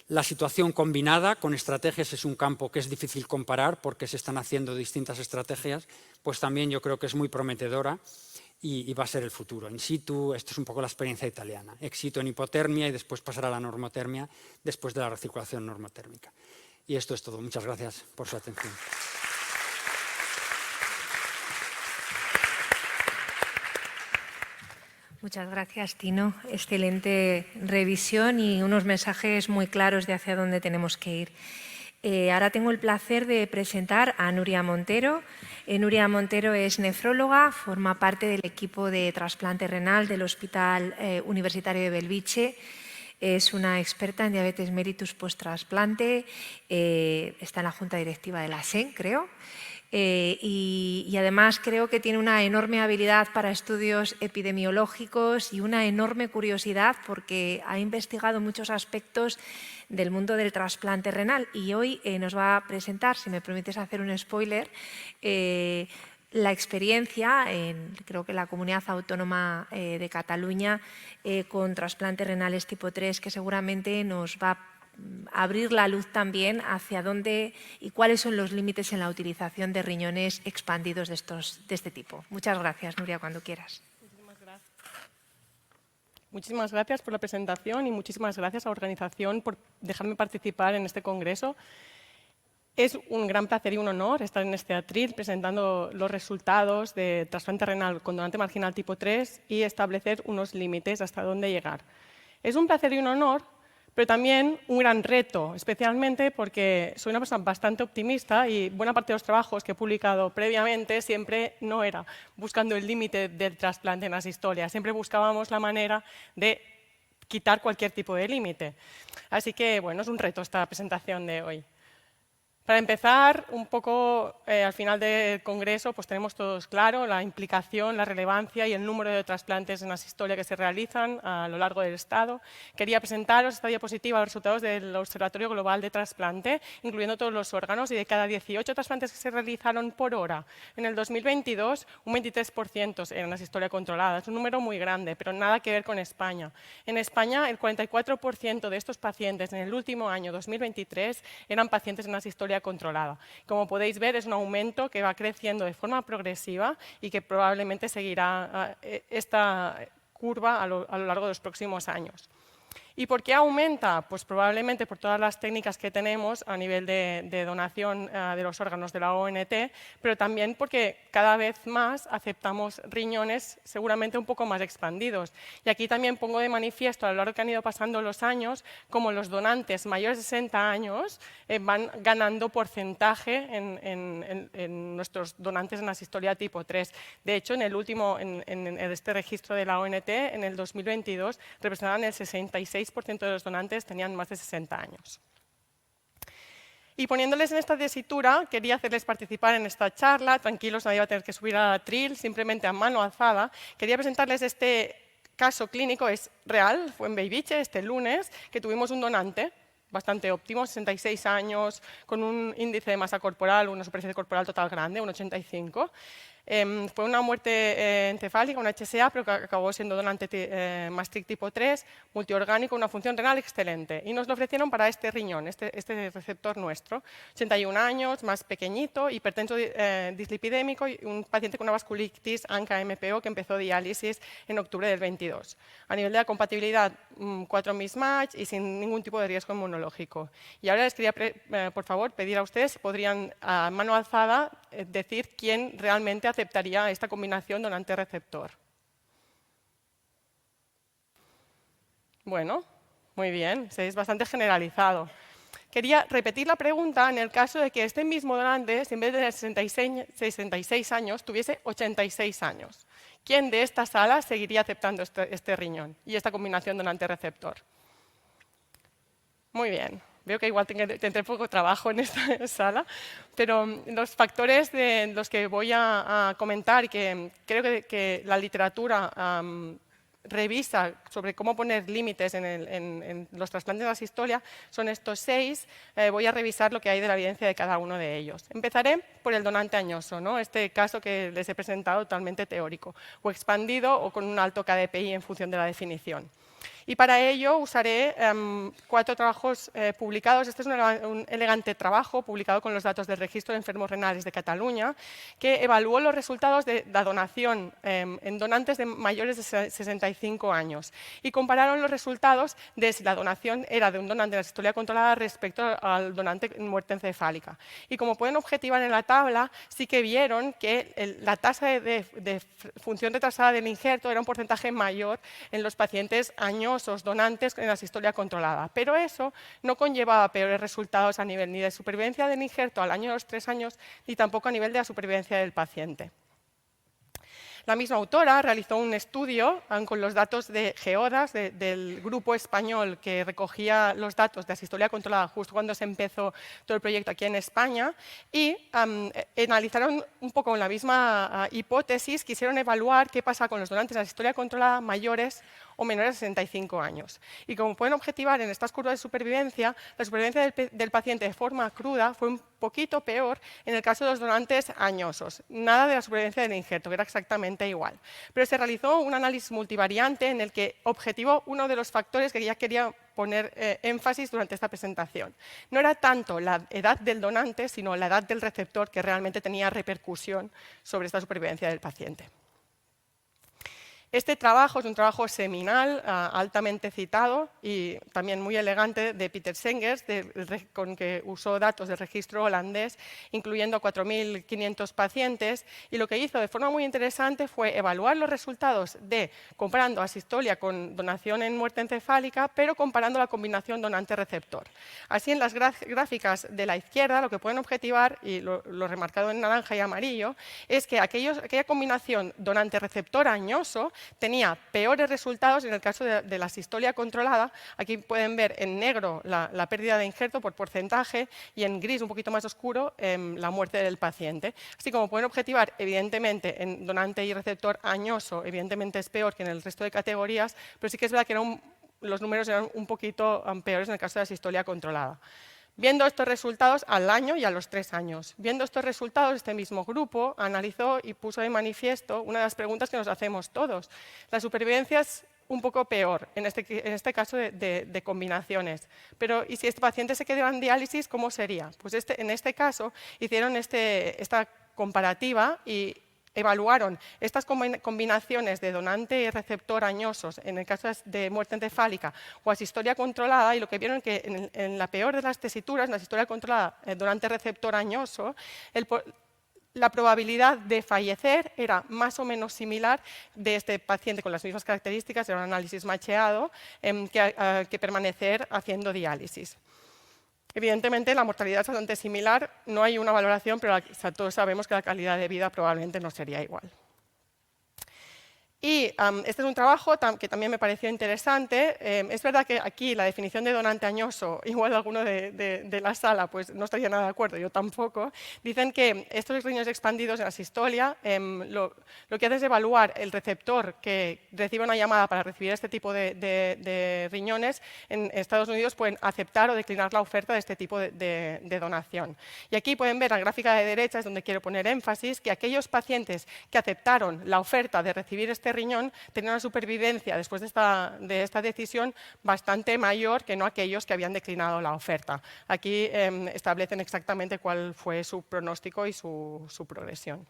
La situación combinada con estrategias es un campo que es difícil comparar porque se están haciendo distintas estrategias, pues también yo creo que es muy prometedora y va a ser el futuro. In situ, esto es un poco la experiencia italiana, ex situ en hipotermia y después pasar a la normotermia después de la recirculación normotérmica. Y esto es todo. Muchas gracias por su atención. Muchas gracias, Tino. Excelente revisión y unos mensajes muy claros de hacia dónde tenemos que ir. Ahora tengo el placer de presentar a Nuria Montero. Nuria Montero es nefróloga, forma parte del equipo de trasplante renal del Hospital Universitario de Belviche. Es una experta en diabetes mellitus post-trasplante, está en la junta directiva de la SEN, creo. Y además creo que tiene una enorme habilidad para estudios epidemiológicos y una enorme curiosidad porque ha investigado muchos aspectos del mundo del trasplante renal y hoy nos va a presentar, si me permites hacer un spoiler, la experiencia creo que la Comunidad Autónoma de Cataluña con trasplantes renales tipo 3 que seguramente nos va a abrir la luz también hacia dónde y cuáles son los límites en la utilización de riñones expandidos de este tipo. Muchas gracias, Nuria, cuando quieras. Muchísimas gracias por la presentación y muchísimas gracias a la organización por dejarme participar en este congreso. Es un gran placer y un honor estar en este atril presentando los resultados de trasplante renal con donante marginal tipo 3 y establecer unos límites hasta dónde llegar. Es un placer y un honor, pero también un gran reto, especialmente porque soy una persona bastante optimista y buena parte de los trabajos que he publicado previamente siempre no era buscando el límite del trasplante en asistolia, siempre buscábamos la manera de quitar cualquier tipo de límite. Así que, bueno, es un reto esta presentación de hoy. Para empezar, un poco al final del congreso, pues tenemos todos claro la implicación, la relevancia y el número de trasplantes en asistolia que se realizan a lo largo del Estado. Quería presentaros esta diapositiva los resultados del Observatorio Global de Trasplante, incluyendo todos los órganos, y de cada 18 trasplantes que se realizaron por hora en el 2022, un 23% eran asistolia controlada. Es un número muy grande, pero nada que ver con España. En España, el 44% de estos pacientes en el último año, 2023, eran pacientes en asistolia controlada. Como podéis ver, es un aumento que va creciendo de forma progresiva y que probablemente seguirá esta curva a lo largo de los próximos años. ¿Y por qué aumenta? Pues probablemente por todas las técnicas que tenemos a nivel de donación de los órganos de la ONT, pero también porque cada vez más aceptamos riñones seguramente un poco más expandidos. Y aquí también pongo de manifiesto a lo largo que han ido pasando los años, como los donantes mayores de 60 años van ganando porcentaje en nuestros donantes en asistolia tipo 3. De hecho, en este registro de la ONT, en el 2022, representaban el 66% de los donantes tenían más de 60 años. Y poniéndoles en esta tesitura, quería hacerles participar en esta charla, tranquilos, nadie va a tener que subir al atril, simplemente a mano alzada. Quería presentarles este caso clínico, es real, fue en Belviche este lunes, que tuvimos un donante bastante óptimo, 66 años, con un índice de masa corporal, una superficie corporal total grande, 1,85. Fue una muerte encefálica, una HSA, pero que acabó siendo donante Maastricht tipo 3, multiorgánico, una función renal excelente. Y nos lo ofrecieron para este riñón, este receptor nuestro. 81 años, más pequeñito, hipertenso dislipidémico y un paciente con una vasculitis ANCA-MPO que empezó diálisis en octubre del 22. A nivel de la compatibilidad, 4 mismatch y sin ningún tipo de riesgo inmunológico. inmunológico. Y ahora les quería, por favor, pedir a ustedes si podrían, a mano alzada, decir quién realmente aceptaría esta combinación donante-receptor. Bueno, muy bien, es bastante generalizado. Quería repetir la pregunta en el caso de que este mismo donante, si en vez de tener 66 años, tuviese 86 años. ¿Quién de esta sala seguiría aceptando este riñón y esta combinación donante-receptor? Muy bien. Veo que igual tendré poco trabajo en esta sala, pero los factores de los que voy a comentar y que creo que la literatura revisa sobre cómo poner límites en los trasplantes de asistolia son estos 6. Voy a revisar lo que hay de la evidencia de cada uno de ellos. Empezaré por el donante añoso, ¿no? Este caso que les he presentado totalmente teórico, o expandido o con un alto KDPI en función de la definición. Y para ello usaré 4 trabajos publicados. Este es un elegante trabajo publicado con los datos del Registro de Enfermos Renales de Cataluña, que evaluó los resultados de la donación en donantes de mayores de 65 años y compararon los resultados de si la donación era de un donante en asistolia controlada respecto al donante en muerte encefálica. Y como pueden objetivar en la tabla, sí que vieron que la tasa de función retrasada del injerto era un porcentaje mayor en los pacientes añosos donantes en asistolia controlada, pero eso no conllevaba peores resultados a nivel ni de supervivencia del injerto al año de los 3 años, ni tampoco a nivel de la supervivencia del paciente. La misma autora realizó un estudio con los datos de GEODAS, del grupo español que recogía los datos de asistolia controlada justo cuando se empezó todo el proyecto aquí en España, y analizaron un poco la misma hipótesis, quisieron evaluar qué pasa con los donantes de asistolia controlada mayores o menores de 65 años. Y como pueden objetivar en estas curvas de supervivencia, la supervivencia del paciente de forma cruda fue un poquito peor en el caso de los donantes añosos. Nada de la supervivencia del injerto, que era exactamente igual. Pero se realizó un análisis multivariante en el que objetivó uno de los factores que ya quería poner énfasis durante esta presentación. No era tanto la edad del donante, sino la edad del receptor que realmente tenía repercusión sobre esta supervivencia del paciente. Este trabajo es un trabajo seminal, altamente citado y también muy elegante de Peter Sengers, con que usó datos del registro holandés, incluyendo 4.500 pacientes, y lo que hizo de forma muy interesante fue evaluar los resultados comparando asistolia con donación en muerte encefálica, pero comparando la combinación donante-receptor. Así, en las gráficas de la izquierda, lo que pueden objetivar, y lo remarcado en naranja y amarillo, es que aquella combinación donante-receptor añoso tenía peores resultados en el caso de la asistolia controlada. Aquí pueden ver en negro la pérdida de injerto por porcentaje y en gris, un poquito más oscuro, la muerte del paciente. Así como pueden objetivar, evidentemente, en donante y receptor añoso, evidentemente es peor que en el resto de categorías, pero sí que es verdad que los números eran un poquito peores en el caso de la asistolia controlada. Viendo estos resultados al año y a los 3 años. Viendo estos resultados, este mismo grupo analizó y puso de manifiesto una de las preguntas que nos hacemos todos. La supervivencia es un poco peor en este caso de combinaciones. Pero, ¿y si este paciente se quedaba en diálisis, cómo sería? Pues en este caso hicieron esta comparativa y evaluaron estas combinaciones de donante y receptor añosos en el caso de muerte encefálica o asistolia controlada, y lo que vieron es que en la peor de las tesituras, en la asistolia controlada donante-receptor añoso, la probabilidad de fallecer era más o menos similar de este paciente con las mismas características, era un análisis macheado, que permanecer haciendo diálisis. Evidentemente, la mortalidad es bastante similar, no hay una valoración, pero todos sabemos que la calidad de vida probablemente no sería igual. Y este es un trabajo que también me pareció interesante. Es verdad que aquí la definición de donante añoso, igual alguno de la sala pues no estaría nada de acuerdo, yo tampoco. Dicen que estos riñones expandidos en asistolia lo que hace es evaluar el receptor que recibe una llamada para recibir este tipo de riñones. En Estados Unidos pueden aceptar o declinar la oferta de este tipo de donación. Y aquí pueden ver la gráfica de derecha, es donde quiero poner énfasis, que aquellos pacientes que aceptaron la oferta de recibir este riñón tenían una supervivencia después de esta decisión bastante mayor que no aquellos que habían declinado la oferta. Aquí establecen exactamente cuál fue su pronóstico y su progresión.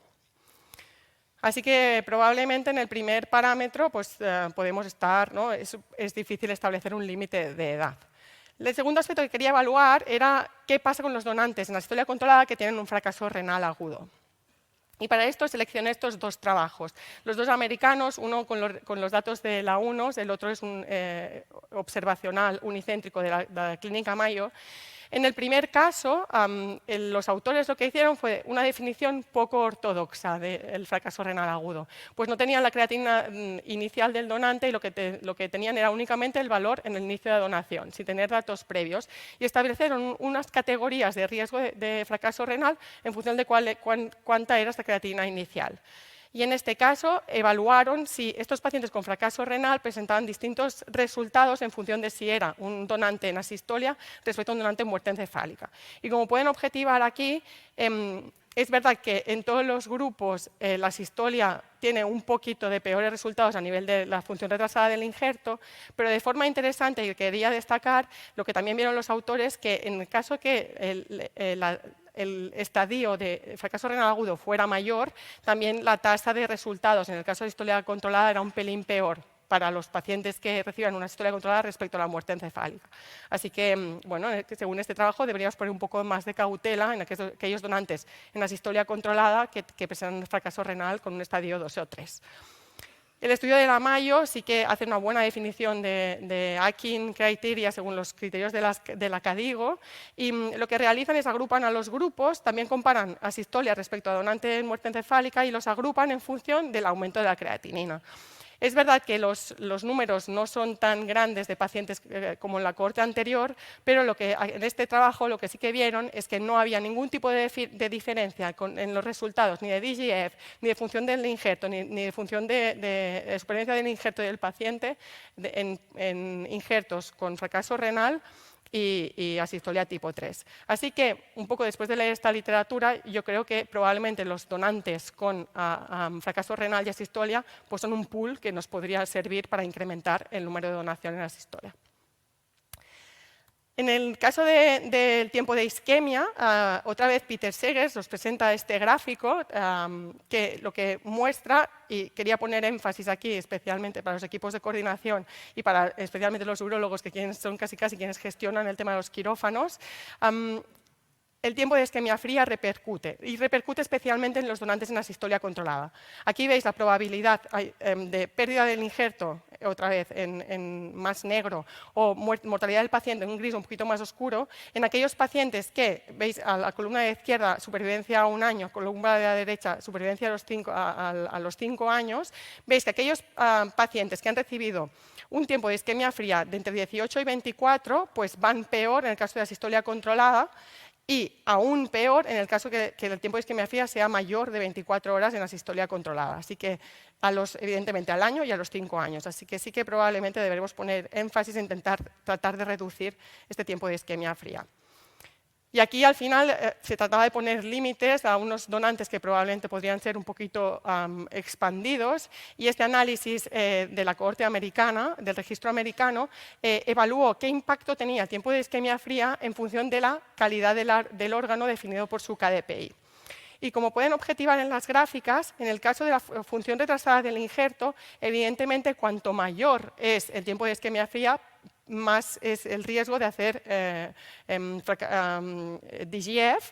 Así que probablemente en el primer parámetro pues, podemos estar, ¿no? Es difícil establecer un límite de edad. El segundo aspecto que quería evaluar era qué pasa con los donantes en la asistolia controlada que tienen un fracaso renal agudo. Y para esto seleccioné estos dos trabajos. Los dos americanos, uno con los datos de la UNOS, el otro es un observacional unicéntrico de la Clínica Mayo. En el primer caso, los autores lo que hicieron fue una definición poco ortodoxa del fracaso renal agudo. Pues no tenían la creatinina inicial del donante y lo que tenían era únicamente el valor en el inicio de donación, sin tener datos previos. Y establecieron unas categorías de riesgo de fracaso renal en función de cuánta era esta creatinina inicial. Y en este caso evaluaron si estos pacientes con fracaso renal presentaban distintos resultados en función de si era un donante en asistolia respecto a un donante en muerte encefálica. Y como pueden objetivar aquí, es verdad que en todos los grupos la asistolia tiene un poquito de peores resultados a nivel de la función retrasada del injerto, pero de forma interesante, y quería destacar lo que también vieron los autores, que en el caso que el estadio de fracaso renal agudo fuera mayor, también la tasa de resultados en el caso de asistolia controlada era un pelín peor para los pacientes que reciban una asistolia controlada respecto a la muerte encefálica. Así que, bueno, según este trabajo deberíamos poner un poco más de cautela en aquellos donantes en asistolia controlada que presentan fracaso renal con un estadio 2 o 3. El estudio de la Mayo sí que hace una buena definición de Akin criteria según los criterios de la CADIGO, y lo que realizan es agrupan a los grupos, también comparan asistolia respecto a donante en muerte encefálica y los agrupan en función del aumento de la creatinina. Es verdad que los números no son tan grandes de pacientes como en la cohorte anterior, pero en este trabajo lo que sí que vieron es que no había ningún tipo de diferencia en los resultados, ni de DGF, ni de función del injerto, ni de función de supervivencia del injerto del paciente en injertos con fracaso renal y asistolia tipo 3. Así que, un poco después de leer esta literatura, yo creo que probablemente los donantes con fracaso renal y asistolia pues son un pool que nos podría servir para incrementar el número de donaciones en asistolia. En el caso del tiempo de isquemia, otra vez Peter Segers nos presenta este gráfico que lo que muestra, y quería poner énfasis aquí especialmente para los equipos de coordinación y para especialmente los urólogos que son casi quienes gestionan el tema de los quirófanos, el tiempo de isquemia fría repercute, y repercute especialmente en los donantes en asistolia controlada. Aquí veis la probabilidad de pérdida del injerto, otra vez en más negro, o mortalidad del paciente en un gris un poquito más oscuro, en aquellos pacientes que, veis a la columna de izquierda, supervivencia a 1 año, columna de la derecha, supervivencia a los 5 años, veis que aquellos pacientes que han recibido un tiempo de isquemia fría de entre 18 y 24, pues van peor en el caso de asistolia controlada, y aún peor en el caso que el tiempo de isquemia fría sea mayor de 24 horas en asistolia controlada. Así que, evidentemente, al año y a los 5 años. Así que sí que probablemente deberemos poner énfasis en tratar de reducir este tiempo de isquemia fría. Y aquí, al final, se trataba de poner límites a unos donantes que probablemente podrían ser un poquito expandidos, y este análisis de la cohorte americana, del registro americano, evaluó qué impacto tenía el tiempo de isquemia fría en función de la calidad del órgano definido por su KDPI. Y como pueden objetivar en las gráficas, en el caso de la función retrasada del injerto, evidentemente, cuanto mayor es el tiempo de isquemia fría, más es el riesgo de hacer DGF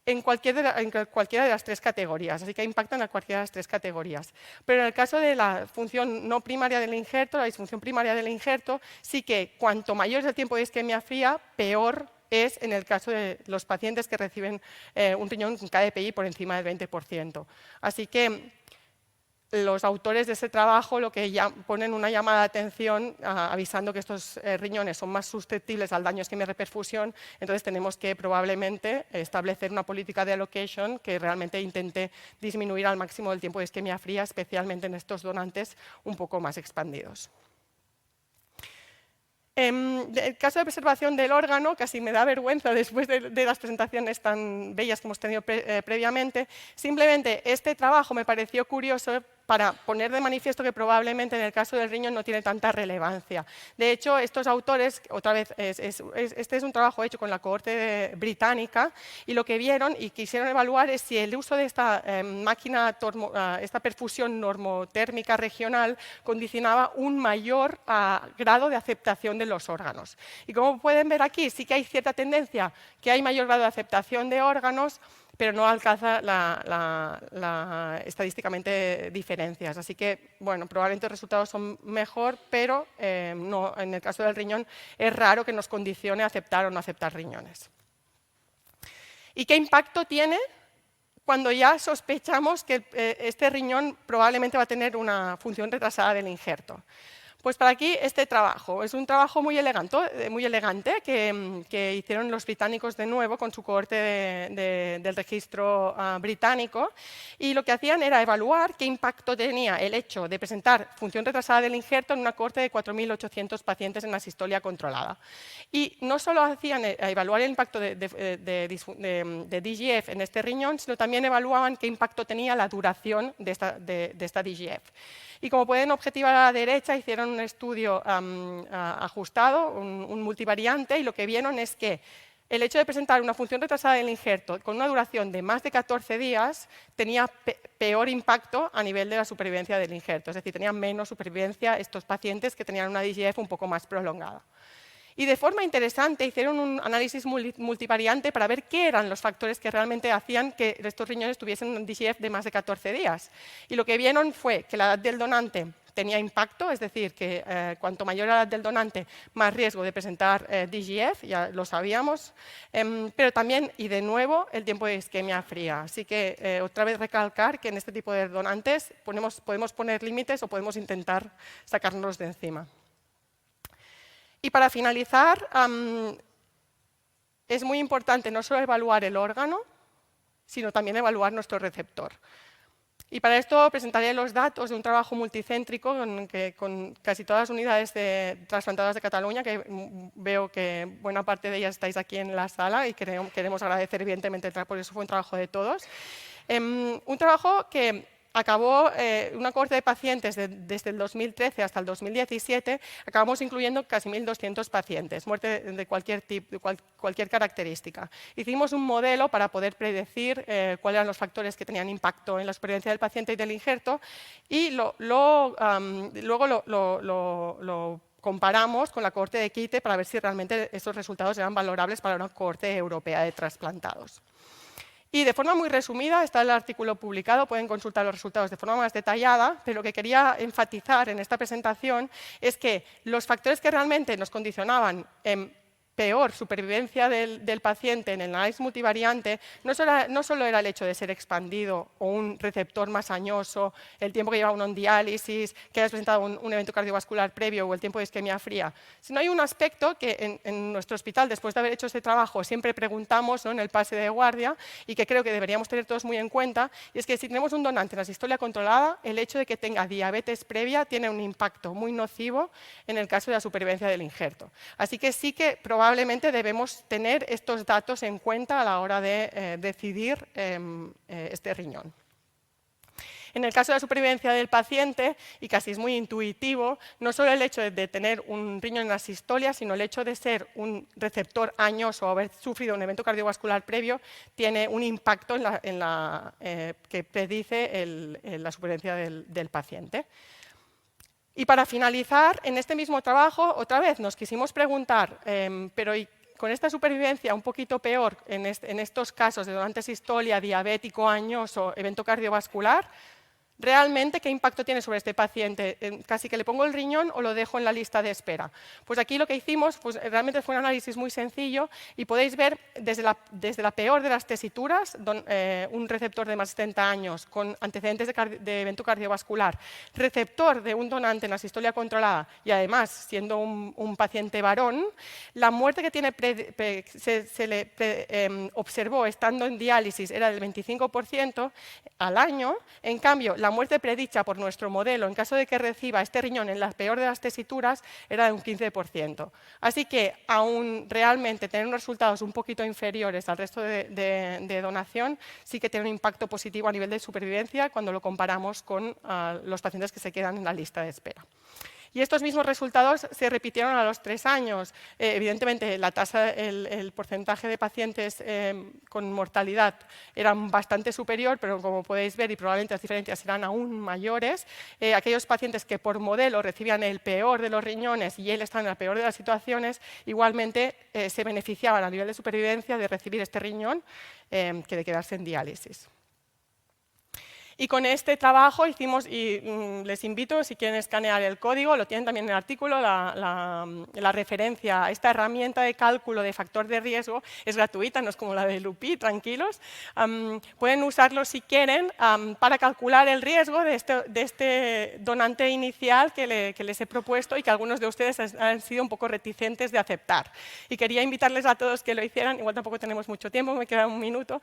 en cualquiera de las 3 categorías, así que impactan a cualquiera de las 3 categorías. Pero en el caso de la función no primaria del injerto, la disfunción primaria del injerto, sí que cuanto mayor es el tiempo de isquemia fría, peor es en el caso de los pacientes que reciben un riñón con KDPI por encima del 20%. Así que los autores de ese trabajo lo que ponen una llamada de atención avisando que estos riñones son más susceptibles al daño isquemia reperfusión, entonces tenemos que probablemente establecer una política de allocation que realmente intente disminuir al máximo el tiempo de isquemia fría, especialmente en estos donantes un poco más expandidos. En el caso de preservación del órgano, casi me da vergüenza después de las presentaciones tan bellas que hemos tenido previamente, simplemente este trabajo me pareció curioso para poner de manifiesto que probablemente en el caso del riñón no tiene tanta relevancia. De hecho, estos autores, otra vez, este es un trabajo hecho con la cohorte británica, y lo que vieron y quisieron evaluar es si el uso de esta esta perfusión normotérmica regional condicionaba un mayor grado de aceptación de los órganos. Y como pueden ver aquí, sí que hay cierta tendencia que hay mayor grado de aceptación de órganos, pero no alcanza estadísticamente diferencias. Así que, bueno, probablemente los resultados son mejor, pero no, en el caso del riñón es raro que nos condicione a aceptar o no aceptar riñones. ¿Y qué impacto tiene cuando ya sospechamos que este riñón probablemente va a tener una función retrasada del injerto? Pues para aquí este trabajo. Es un trabajo muy elegante que hicieron los británicos de nuevo con su cohorte del registro británico, y lo que hacían era evaluar qué impacto tenía el hecho de presentar función retrasada del injerto en una cohorte de 4.800 pacientes en asistolia controlada. Y no solo hacían evaluar el impacto de DGF en este riñón, sino también evaluaban qué impacto tenía la duración de esta DGF. Y como pueden objetivar a la derecha, hicieron un estudio ajustado, un multivariante, y lo que vieron es que el hecho de presentar una función retrasada del injerto con una duración de más de 14 días tenía peor impacto a nivel de la supervivencia del injerto. Es decir, tenían menos supervivencia estos pacientes que tenían una DGF un poco más prolongada. Y de forma interesante hicieron un análisis multivariante para ver qué eran los factores que realmente hacían que estos riñones tuviesen un DGF de más de 14 días. Y lo que vieron fue que la edad del donante tenía impacto, es decir, que cuanto mayor la edad del donante, más riesgo de presentar DGF, ya lo sabíamos, pero también, y de nuevo, el tiempo de isquemia fría. Así que otra vez recalcar que en este tipo de donantes podemos poner límites o podemos intentar sacarnos de encima. Y para finalizar, es muy importante no solo evaluar el órgano, sino también evaluar nuestro receptor. Y para esto presentaré los datos de un trabajo multicéntrico con casi todas las unidades trasplantadas de Cataluña, que veo que buena parte de ellas estáis aquí en la sala y queremos agradecer evidentemente, por eso fue un trabajo de todos. Un trabajo que acabó una cohorte de pacientes desde el 2013 hasta el 2017, acabamos incluyendo casi 1.200 pacientes, muerte de cualquier tipo, cualquier característica. Hicimos un modelo para poder predecir cuáles eran los factores que tenían impacto en la supervivencia del paciente y del injerto, y luego lo comparamos con la cohorte de Kite para ver si realmente esos resultados eran valorables para una cohorte europea de trasplantados. Y de forma muy resumida, está el artículo publicado, pueden consultar los resultados de forma más detallada, pero lo que quería enfatizar en esta presentación es que los factores que realmente nos condicionaban en peor supervivencia del paciente en el análisis multivariante no solo era el hecho de ser expandido o un receptor más añoso, el tiempo que lleva uno en diálisis, que hayas presentado un evento cardiovascular previo o el tiempo de isquemia fría, sino hay un aspecto que en nuestro hospital, después de haber hecho este trabajo, siempre preguntamos, ¿no?, en el pase de guardia, y que creo que deberíamos tener todos muy en cuenta, y es que si tenemos un donante en asistolia controlada, el hecho de que tenga diabetes previa tiene un impacto muy nocivo en el caso de la supervivencia del injerto. Así que sí que probablemente debemos tener estos datos en cuenta a la hora de decidir este riñón. En el caso de la supervivencia del paciente, y casi es muy intuitivo, no solo el hecho de tener un riñón en asistolia, sino el hecho de ser un receptor añoso o haber sufrido un evento cardiovascular previo, tiene un impacto que predice la supervivencia del paciente. Y para finalizar, en este mismo trabajo, otra vez nos quisimos preguntar, pero ¿y con esta supervivencia un poquito peor en estos casos de donante asistolia, diabético, añoso, evento cardiovascular? ¿Realmente qué impacto tiene sobre este paciente? ¿Casi que le pongo el riñón o lo dejo en la lista de espera? Pues aquí lo que hicimos realmente fue un análisis muy sencillo, y podéis ver desde la peor de las tesituras, un receptor de más de 70 años con antecedentes de evento cardiovascular, receptor de un donante en asistolia controlada y además siendo un paciente varón, la muerte que se le observó estando en diálisis era del 25% al año. En cambio, la la muerte predicha por nuestro modelo en caso de que reciba este riñón en la peor de las tesituras era de un 15%. Así que, aún realmente tener unos resultados un poquito inferiores al resto de donación, sí que tiene un impacto positivo a nivel de supervivencia cuando lo comparamos con los pacientes que se quedan en la lista de espera. Y estos mismos resultados se repitieron a los 3 años. Evidentemente, la tasa, el porcentaje de pacientes con mortalidad era bastante superior, pero como podéis ver, y probablemente las diferencias serán aún mayores, aquellos pacientes que por modelo recibían el peor de los riñones y él estaba en la peor de las situaciones, igualmente se beneficiaban a nivel de supervivencia de recibir este riñón que de quedarse en diálisis. Y con este trabajo hicimos, y les invito, si quieren escanear el código, lo tienen también en el artículo, la referencia a esta herramienta de cálculo de factor de riesgo es gratuita, no es como la de Lupi, tranquilos. Pueden usarlo si quieren para calcular el riesgo de este donante inicial que les he propuesto y que algunos de ustedes han sido un poco reticentes de aceptar. Y quería invitarles a todos que lo hicieran, igual tampoco tenemos mucho tiempo, me queda un minuto.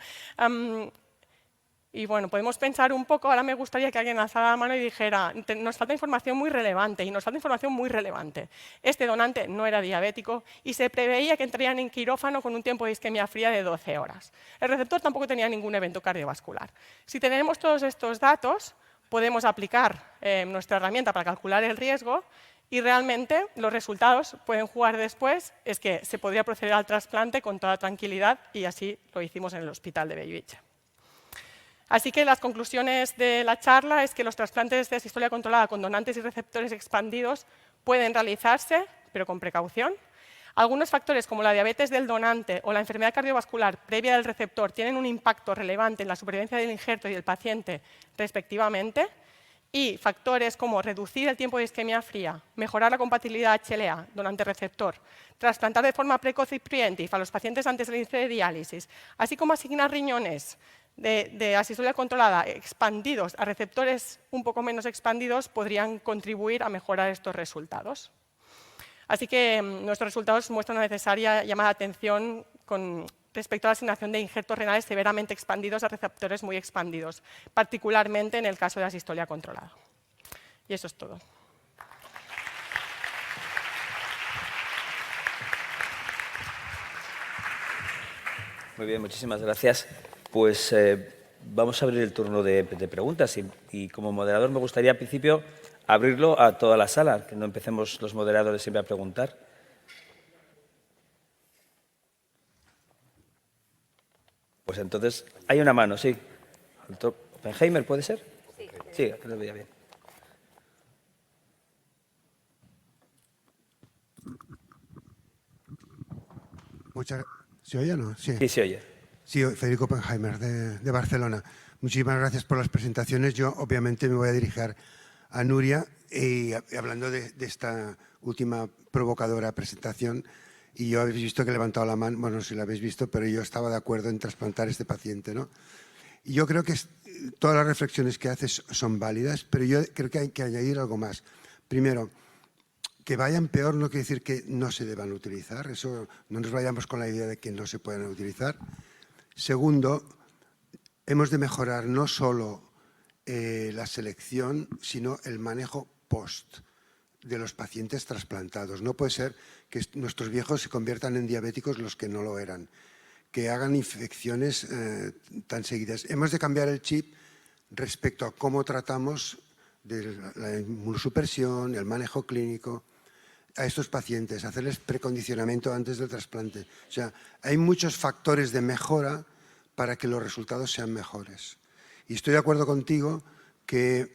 Y bueno, podemos pensar un poco, ahora me gustaría que alguien alzara la mano y dijera, nos falta información muy relevante, y nos falta información muy relevante. Este donante no era diabético y se preveía que entrarían en quirófano con un tiempo de isquemia fría de 12 horas. El receptor tampoco tenía ningún evento cardiovascular. Si tenemos todos estos datos, podemos aplicar nuestra herramienta para calcular el riesgo y realmente los resultados pueden jugar después, es que se podría proceder al trasplante con toda tranquilidad y así lo hicimos en el hospital de Bellvitge. Así que las conclusiones de la charla es que los trasplantes de asistolia controlada con donantes y receptores expandidos pueden realizarse, pero con precaución. Algunos factores como la diabetes del donante o la enfermedad cardiovascular previa del receptor tienen un impacto relevante en la supervivencia del injerto y del paciente respectivamente. Y factores como reducir el tiempo de isquemia fría, mejorar la compatibilidad HLA donante-receptor, trasplantar de forma precoz y preventiva a los pacientes antes del inicio de diálisis, así como asignar riñones de asistolia controlada expandidos a receptores un poco menos expandidos podrían contribuir a mejorar estos resultados. Así que nuestros resultados muestran una necesaria llamada de atención con respecto a la asignación de injertos renales severamente expandidos a receptores muy expandidos, particularmente en el caso de asistolia controlada. Y eso es todo. Muy bien, muchísimas gracias. Pues vamos a abrir el turno de preguntas y como moderador me gustaría al principio abrirlo a toda la sala, que no empecemos los moderadores siempre a preguntar. Pues entonces, hay una mano, sí. ¿Oppenheimer puede ser? Sí. Sí, lo veía bien. ¿Se oye o no? Sí, sí se oye. Sí, Federico Oppenheimer, de Barcelona. Muchísimas gracias por las presentaciones. Yo, obviamente, me voy a dirigir a Nuria y hablando de esta última provocadora presentación. Y yo habéis visto que he levantado la mano, bueno, no sé si la habéis visto, pero yo estaba de acuerdo en trasplantar a este paciente, ¿no? Y yo creo que todas las reflexiones que haces son válidas, pero yo creo que hay que añadir algo más. Primero, que vayan peor no quiere decir que no se deban utilizar. Eso, no nos vayamos con la idea de que no se puedan utilizar. Segundo, hemos de mejorar no solo la selección, sino el manejo post de los pacientes trasplantados. No puede ser que nuestros viejos se conviertan en diabéticos los que no lo eran, que hagan infecciones tan seguidas. Hemos de cambiar el chip respecto a cómo tratamos de la inmunosupresión, el manejo clínico a estos pacientes, hacerles precondicionamiento antes del trasplante. O sea, hay muchos factores de mejora para que los resultados sean mejores. Y estoy de acuerdo contigo que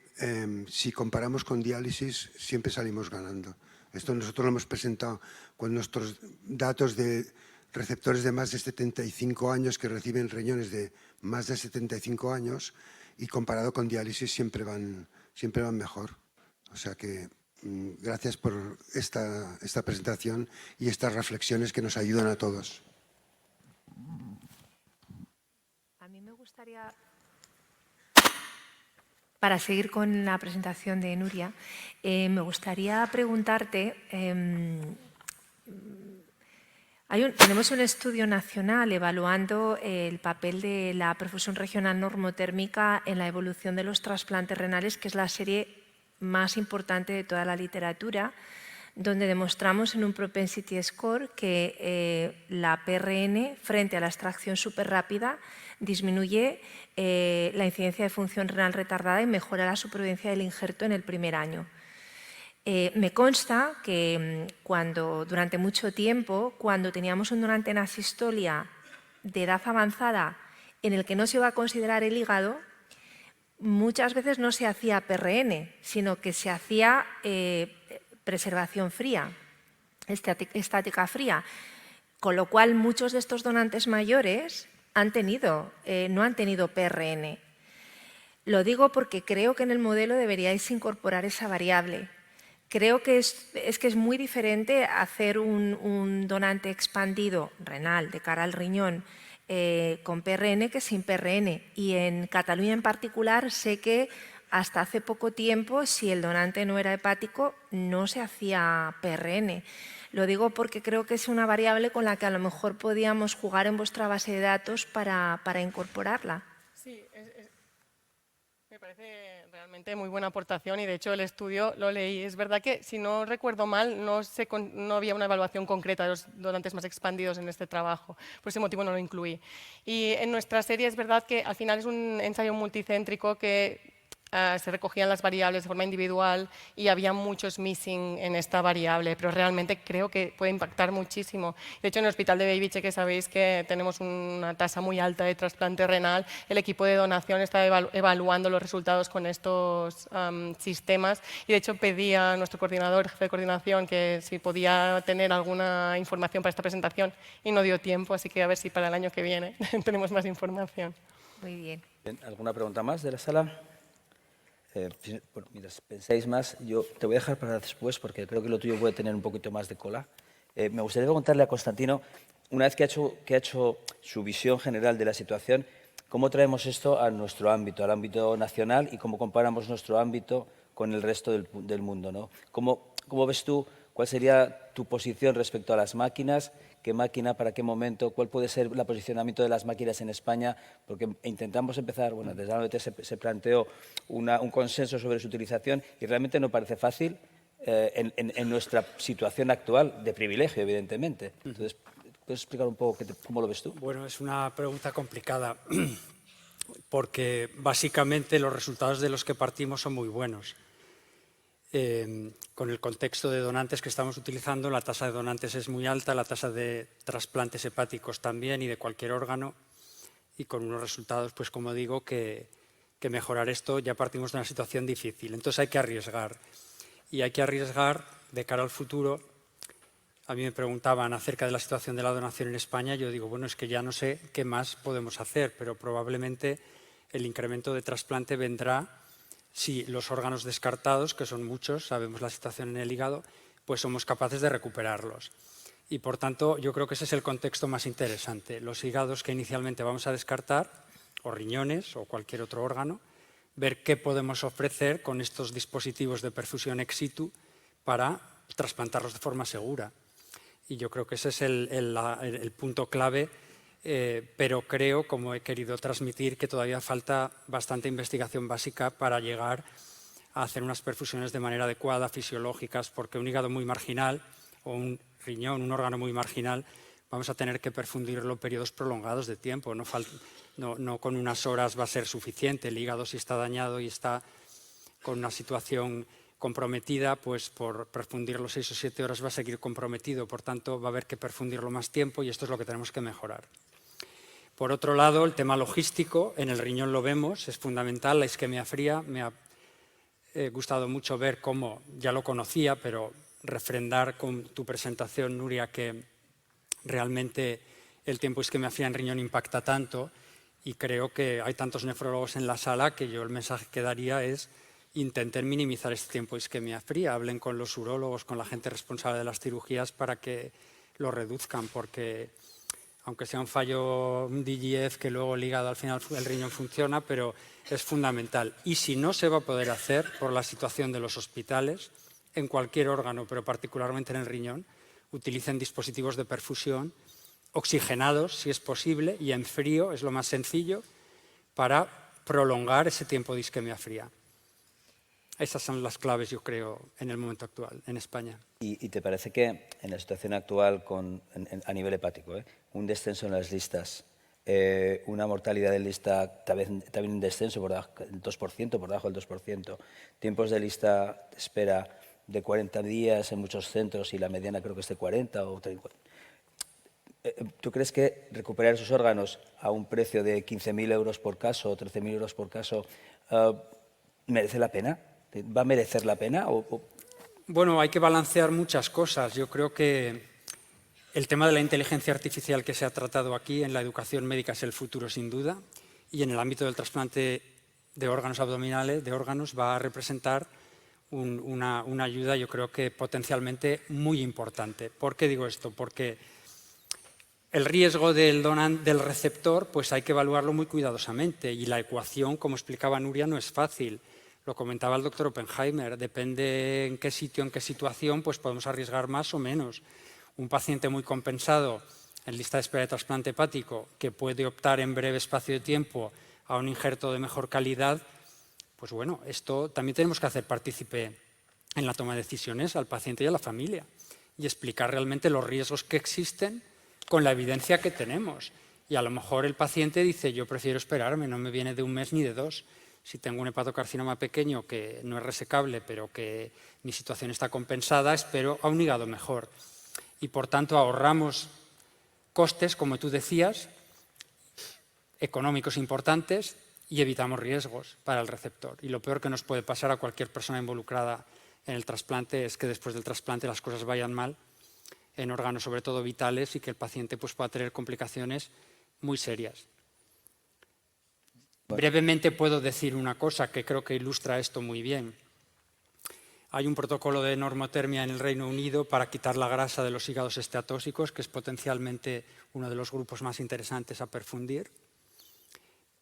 si comparamos con diálisis siempre salimos ganando. Esto nosotros lo hemos presentado con nuestros datos de receptores de más de 75 años que reciben riñones de más de 75 años y comparado con diálisis siempre van mejor. O sea que gracias por esta presentación y estas reflexiones que nos ayudan a todos. A mí me gustaría, para seguir con la presentación de Nuria, me gustaría preguntarte, Tenemos un estudio nacional evaluando el papel de la perfusión regional normotérmica en la evolución de los trasplantes renales, que es la serie más importante de toda la literatura, donde demostramos en un propensity score que la PRN frente a la extracción superrápida disminuye la incidencia de función renal retardada y mejora la supervivencia del injerto en el primer año. Me consta que durante mucho tiempo, cuando teníamos un donante en asistolia de edad avanzada en el que no se iba a considerar el hígado, muchas veces no se hacía PRN, sino que se hacía preservación fría, estática fría, con lo cual muchos de estos donantes mayores no han tenido PRN. Lo digo porque creo que en el modelo deberíais incorporar esa variable. Creo que es muy diferente hacer un donante expandido renal de cara al riñón con PRN que sin PRN. Y en Cataluña en particular sé que hasta hace poco tiempo, si el donante no era hepático, no se hacía PRN. Lo digo porque creo que es una variable con la que a lo mejor podíamos jugar en vuestra base de datos para incorporarla. Sí, me parece realmente muy buena aportación y de hecho el estudio lo leí. Es verdad que, si no recuerdo mal, no había una evaluación concreta de los donantes más expandidos en este trabajo. Por ese motivo no lo incluí. Y en nuestra serie es verdad que al final es un ensayo multicéntrico que se recogían las variables de forma individual y había muchos missing en esta variable, pero realmente creo que puede impactar muchísimo. De hecho, en el Hospital de Bellvitge, que sabéis que tenemos una tasa muy alta de trasplante renal, el equipo de donación está evaluando los resultados con estos sistemas y de hecho pedí a nuestro coordinador, jefe de coordinación, que si podía tener alguna información para esta presentación y no dio tiempo, así que a ver si para el año que viene tenemos más información. Muy bien. ¿Alguna pregunta más de la sala? Mientras pensáis más, yo te voy a dejar para después porque creo que lo tuyo puede tener un poquito más de cola. Me gustaría preguntarle a Constantino, una vez que ha hecho su visión general de la situación, ¿cómo traemos esto a nuestro ámbito, al ámbito nacional y cómo comparamos nuestro ámbito con el resto del mundo, ¿no? ¿Cómo ves tú, cuál sería tu posición respecto a las máquinas? ¿Qué máquina, para qué momento? ¿Cuál puede ser el posicionamiento de las máquinas en España? Porque intentamos empezar, bueno, desde la OMT se planteó un consenso sobre su utilización y realmente no parece fácil en nuestra situación actual de privilegio, evidentemente. Entonces, ¿puedes explicar un poco cómo lo ves tú? Bueno, es una pregunta complicada porque básicamente los resultados de los que partimos son muy buenos. Con el contexto de donantes que estamos utilizando, la tasa de donantes es muy alta, la tasa de trasplantes hepáticos también y de cualquier órgano, y con unos resultados, pues como digo, que mejorar esto ya partimos de una situación difícil. Entonces hay que arriesgar, y hay que arriesgar de cara al futuro. A mí me preguntaban acerca de la situación de la donación en España, yo digo, bueno, es que ya no sé qué más podemos hacer, pero probablemente el incremento de trasplante vendrá si los órganos descartados, que son muchos, sabemos la situación en el hígado, pues somos capaces de recuperarlos. Y por tanto, yo creo que ese es el contexto más interesante. Los hígados que inicialmente vamos a descartar, o riñones, o cualquier otro órgano, ver qué podemos ofrecer con estos dispositivos de perfusión ex situ para trasplantarlos de forma segura. Y yo creo que ese es el punto clave. Pero creo, como he querido transmitir, que todavía falta bastante investigación básica para llegar a hacer unas perfusiones de manera adecuada, fisiológicas, porque un hígado muy marginal o un riñón, un órgano muy marginal, vamos a tener que perfundirlo periodos prolongados de tiempo. No con unas horas va a ser suficiente. El hígado, si está dañado y está con una situación comprometida, pues por perfundirlo 6 o 7 horas va a seguir comprometido. Por tanto, va a haber que perfundirlo más tiempo y esto es lo que tenemos que mejorar. Por otro lado, el tema logístico, en el riñón lo vemos, es fundamental, la isquemia fría. Me ha gustado mucho ver cómo, ya lo conocía, pero refrendar con tu presentación, Nuria, que realmente el tiempo isquemia fría en riñón impacta tanto, y creo que hay tantos nefrólogos en la sala que yo el mensaje que daría es intenten minimizar este tiempo isquemia fría, hablen con los urólogos, con la gente responsable de las cirugías para que lo reduzcan, porque aunque sea un fallo, un DGF, que luego el hígado al final el riñón funciona, pero es fundamental. Y si no se va a poder hacer por la situación de los hospitales, en cualquier órgano, pero particularmente en el riñón, utilicen dispositivos de perfusión oxigenados, si es posible, y en frío, es lo más sencillo, para prolongar ese tiempo de isquemia fría. Esas son las claves, yo creo, en el momento actual, en España. ¿Y te parece que en la situación actual a nivel hepático, un descenso en las listas, una mortalidad de lista también en descenso por debajo del 2%, por debajo del 2%, tiempos de lista de espera de 40 días en muchos centros y la mediana creo que es de 40 o 30? ¿Tú crees que recuperar esos órganos a un precio de 15.000 euros por caso o 13.000 euros por caso merece la pena? ¿Va a merecer la pena? Bueno, hay que balancear muchas cosas. Yo creo que el tema de la inteligencia artificial que se ha tratado aquí en la educación médica es el futuro, sin duda, y en el ámbito del trasplante de órganos abdominales, de órganos, va a representar una ayuda, yo creo que potencialmente muy importante. ¿Por qué digo esto? Porque el riesgo del receptor pues hay que evaluarlo muy cuidadosamente, y la ecuación, como explicaba Nuria, no es fácil. Lo comentaba el doctor Oppenheimer, depende en qué sitio, en qué situación, pues podemos arriesgar más o menos. Un paciente muy compensado en lista de espera de trasplante hepático, que puede optar en breve espacio de tiempo a un injerto de mejor calidad, pues bueno, esto también tenemos que hacer partícipe en la toma de decisiones al paciente y a la familia, y explicar realmente los riesgos que existen con la evidencia que tenemos. Y a lo mejor el paciente dice, yo prefiero esperarme, no me viene de un mes ni de dos. Si tengo un hepatocarcinoma pequeño que no es resecable, pero que mi situación está compensada, espero a un hígado mejor. Y por tanto ahorramos costes, como tú decías, económicos importantes, y evitamos riesgos para el receptor. Y lo peor que nos puede pasar a cualquier persona involucrada en el trasplante es que después del trasplante las cosas vayan mal en órganos sobre todo vitales y que el paciente pues, pueda tener complicaciones muy serias. Brevemente puedo decir una cosa que creo que ilustra esto muy bien. Hay un protocolo de normotermia en el Reino Unido para quitar la grasa de los hígados esteatóxicos, que es potencialmente uno de los grupos más interesantes a perfundir.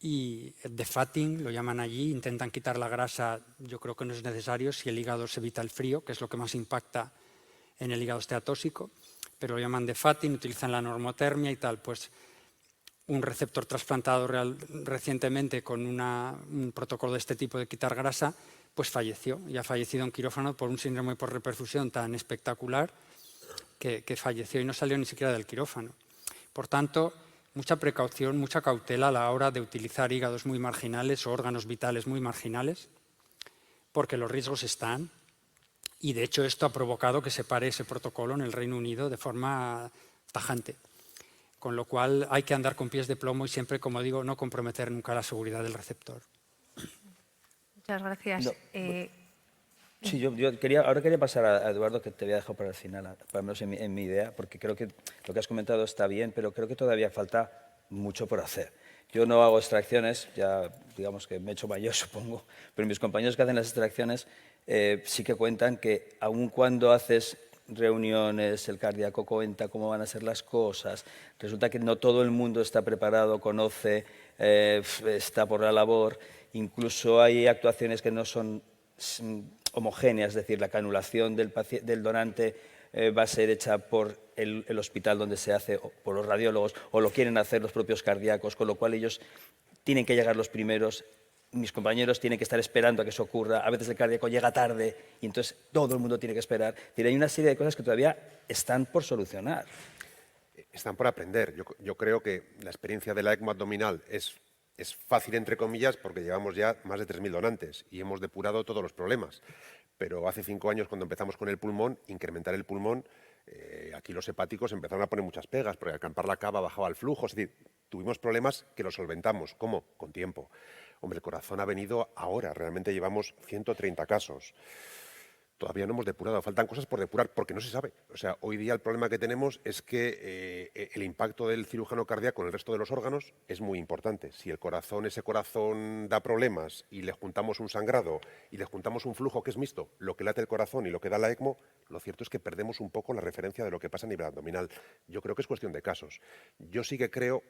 Y el defatting, lo llaman allí, intentan quitar la grasa, yo creo que no es necesario si el hígado se evita el frío, que es lo que más impacta en el hígado esteatóxico, pero lo llaman defatting, utilizan la normotermia y tal. Pues un receptor trasplantado recientemente con un protocolo de este tipo de quitar grasa, pues falleció, y ha fallecido en quirófano por un síndrome por reperfusión tan espectacular que falleció y no salió ni siquiera del quirófano. Por tanto, mucha precaución, mucha cautela a la hora de utilizar hígados muy marginales o órganos vitales muy marginales, porque los riesgos están, y de hecho esto ha provocado que se pare ese protocolo en el Reino Unido de forma tajante. Con lo cual hay que andar con pies de plomo y siempre, como digo, no comprometer nunca la seguridad del receptor. Muchas gracias. No, sí, ahora quería pasar a Eduardo, que te había dejado para el final, para menos en mi idea, porque creo que lo que has comentado está bien, pero creo que todavía falta mucho por hacer. Yo no hago extracciones, ya digamos que me he hecho mayor, supongo, pero mis compañeros que hacen las extracciones sí que cuentan que aun cuando haces reuniones, el cardíaco cuenta cómo van a ser las cosas, resulta que no todo el mundo está preparado, conoce, está por la labor, incluso hay actuaciones que no son homogéneas, es decir, la canulación del donante va a ser hecha por el hospital donde se hace, o por los radiólogos, o lo quieren hacer los propios cardíacos, con lo cual ellos tienen que llegar los primeros. Mis compañeros tienen que estar esperando a que eso ocurra, a veces el cardíaco llega tarde y entonces todo el mundo tiene que esperar. Es decir, hay una serie de cosas que todavía están por solucionar. Están por aprender. Yo creo que la experiencia de la ECMO abdominal es fácil, entre comillas, porque llevamos ya más de 3.000 donantes y hemos depurado todos los problemas. Pero hace 5 años, cuando empezamos con el pulmón, incrementar el pulmón, aquí los hepáticos empezaron a poner muchas pegas, porque al acampar la cava bajaba el flujo. Es decir, tuvimos problemas que los solventamos. ¿Cómo? Con tiempo. Hombre, el corazón ha venido ahora, realmente llevamos 130 casos. Todavía no hemos depurado, faltan cosas por depurar, porque no se sabe. O sea, hoy día el problema que tenemos es que el impacto del cirujano cardíaco en el resto de los órganos es muy importante. Si ese corazón da problemas y le juntamos un sangrado y le juntamos un flujo que es mixto, lo que late el corazón y lo que da la ECMO, lo cierto es que perdemos un poco la referencia de lo que pasa a nivel abdominal. Yo creo que es cuestión de casos. Yo sí que creo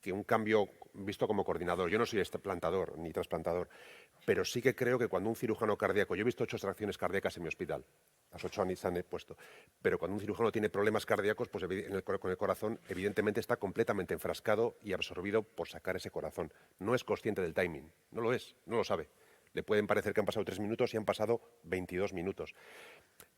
que un cambio, visto como coordinador, yo no soy plantador ni trasplantador, pero sí que creo que cuando un cirujano cardíaco, yo he visto 8 extracciones cardíacas en mi hospital, las 8 se han puesto, pero cuando un cirujano tiene problemas cardíacos, pues con el corazón, evidentemente está completamente enfrascado y absorbido por sacar ese corazón. No es consciente del timing, no lo es, no lo sabe. Le pueden parecer que han pasado 3 minutos y han pasado 22 minutos.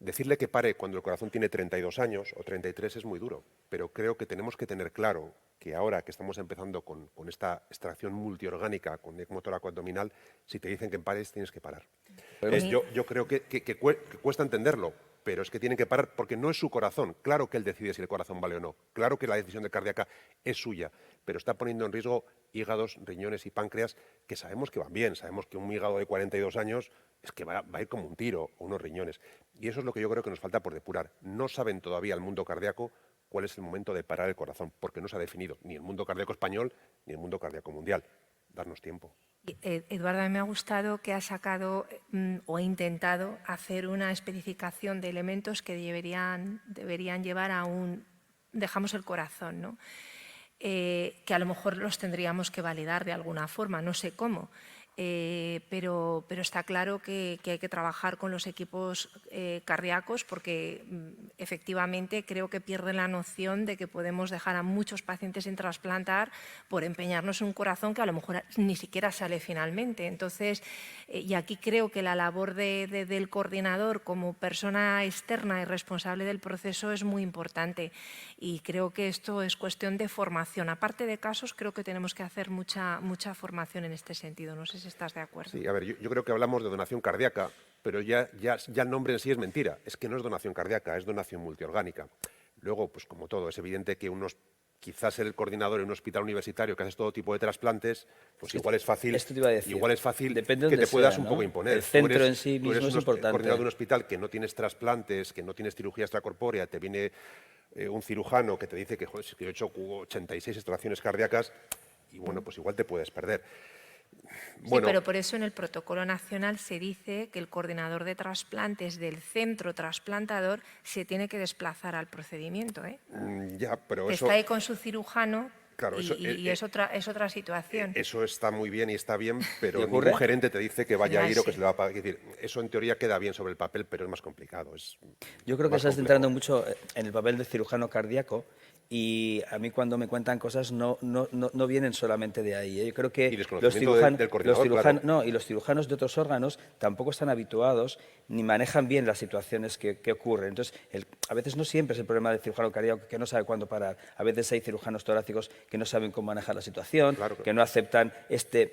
Decirle que pare cuando el corazón tiene 32 años o 33 es muy duro, pero creo que tenemos que tener claro que ahora que estamos empezando con esta extracción multiorgánica, con ECMO toracoabdominal, si te dicen que pares, tienes que parar. Yo creo que cuesta entenderlo, pero es que tienen que parar porque no es su corazón. Claro que él decide si el corazón vale o no. Claro que la decisión de cardíaca es suya, pero está poniendo en riesgo hígados, riñones y páncreas que sabemos que van bien. Sabemos que un hígado de 42 años es que va a ir como un tiro, o unos riñones. Y eso es lo que yo creo que nos falta por depurar. No saben todavía el mundo cardíaco cuál es el momento de parar el corazón, porque no se ha definido ni el mundo cardíaco español ni el mundo cardíaco mundial. Darnos tiempo. Eduardo, a mí me ha gustado que ha sacado o ha intentado hacer una especificación de elementos que deberían llevar a un dejamos el corazón, ¿no? Que a lo mejor los tendríamos que validar de alguna forma, no sé cómo. Pero está claro que hay que trabajar con los equipos cardíacos porque efectivamente creo que pierden la noción de que podemos dejar a muchos pacientes sin trasplantar por empeñarnos en un corazón que a lo mejor ni siquiera sale finalmente. Entonces, y aquí creo que la labor del coordinador como persona externa y responsable del proceso es muy importante y creo que esto es cuestión de formación. Aparte de casos, creo que tenemos que hacer mucha formación en este sentido. No sé si estás de acuerdo. Sí, a ver, yo creo que hablamos de donación cardíaca, pero ya el nombre en sí es mentira. Es que no es donación cardíaca, es donación multiorgánica. Luego, pues como todo, es evidente que quizás ser el coordinador en un hospital universitario que haces todo tipo de trasplantes, pues igual es fácil, Depende que te puedas sea, un ¿no? poco imponer. El centro en sí mismo es importante. Coordinador de un hospital que no tienes trasplantes, que no tienes cirugía extracorpórea, te viene un cirujano que te dice que, joder, que yo he hecho 86 extracciones cardíacas y bueno, pues igual te puedes perder. Bueno, sí, pero por eso en el protocolo nacional se dice que el coordinador de trasplantes del centro trasplantador se tiene que desplazar al procedimiento. Ya, pero eso... Está ahí con su cirujano. Claro, y es otra situación. Eso está muy bien y está bien, pero ningún gerente te dice que vaya a ir o que se le va a pagar. Es decir, eso en teoría queda bien sobre el papel, pero es más complicado. Yo creo que estás centrando mucho en el papel del cirujano cardíaco y a mí cuando me cuentan cosas no vienen solamente de ahí. Yo creo que los cirujanos de otros órganos tampoco están habituados ni manejan bien las situaciones que ocurren. Entonces, a veces no siempre es el problema del cirujano cardíaco que no sabe cuándo parar. A veces hay cirujanos torácicos que no saben cómo manejar la situación, que no aceptan este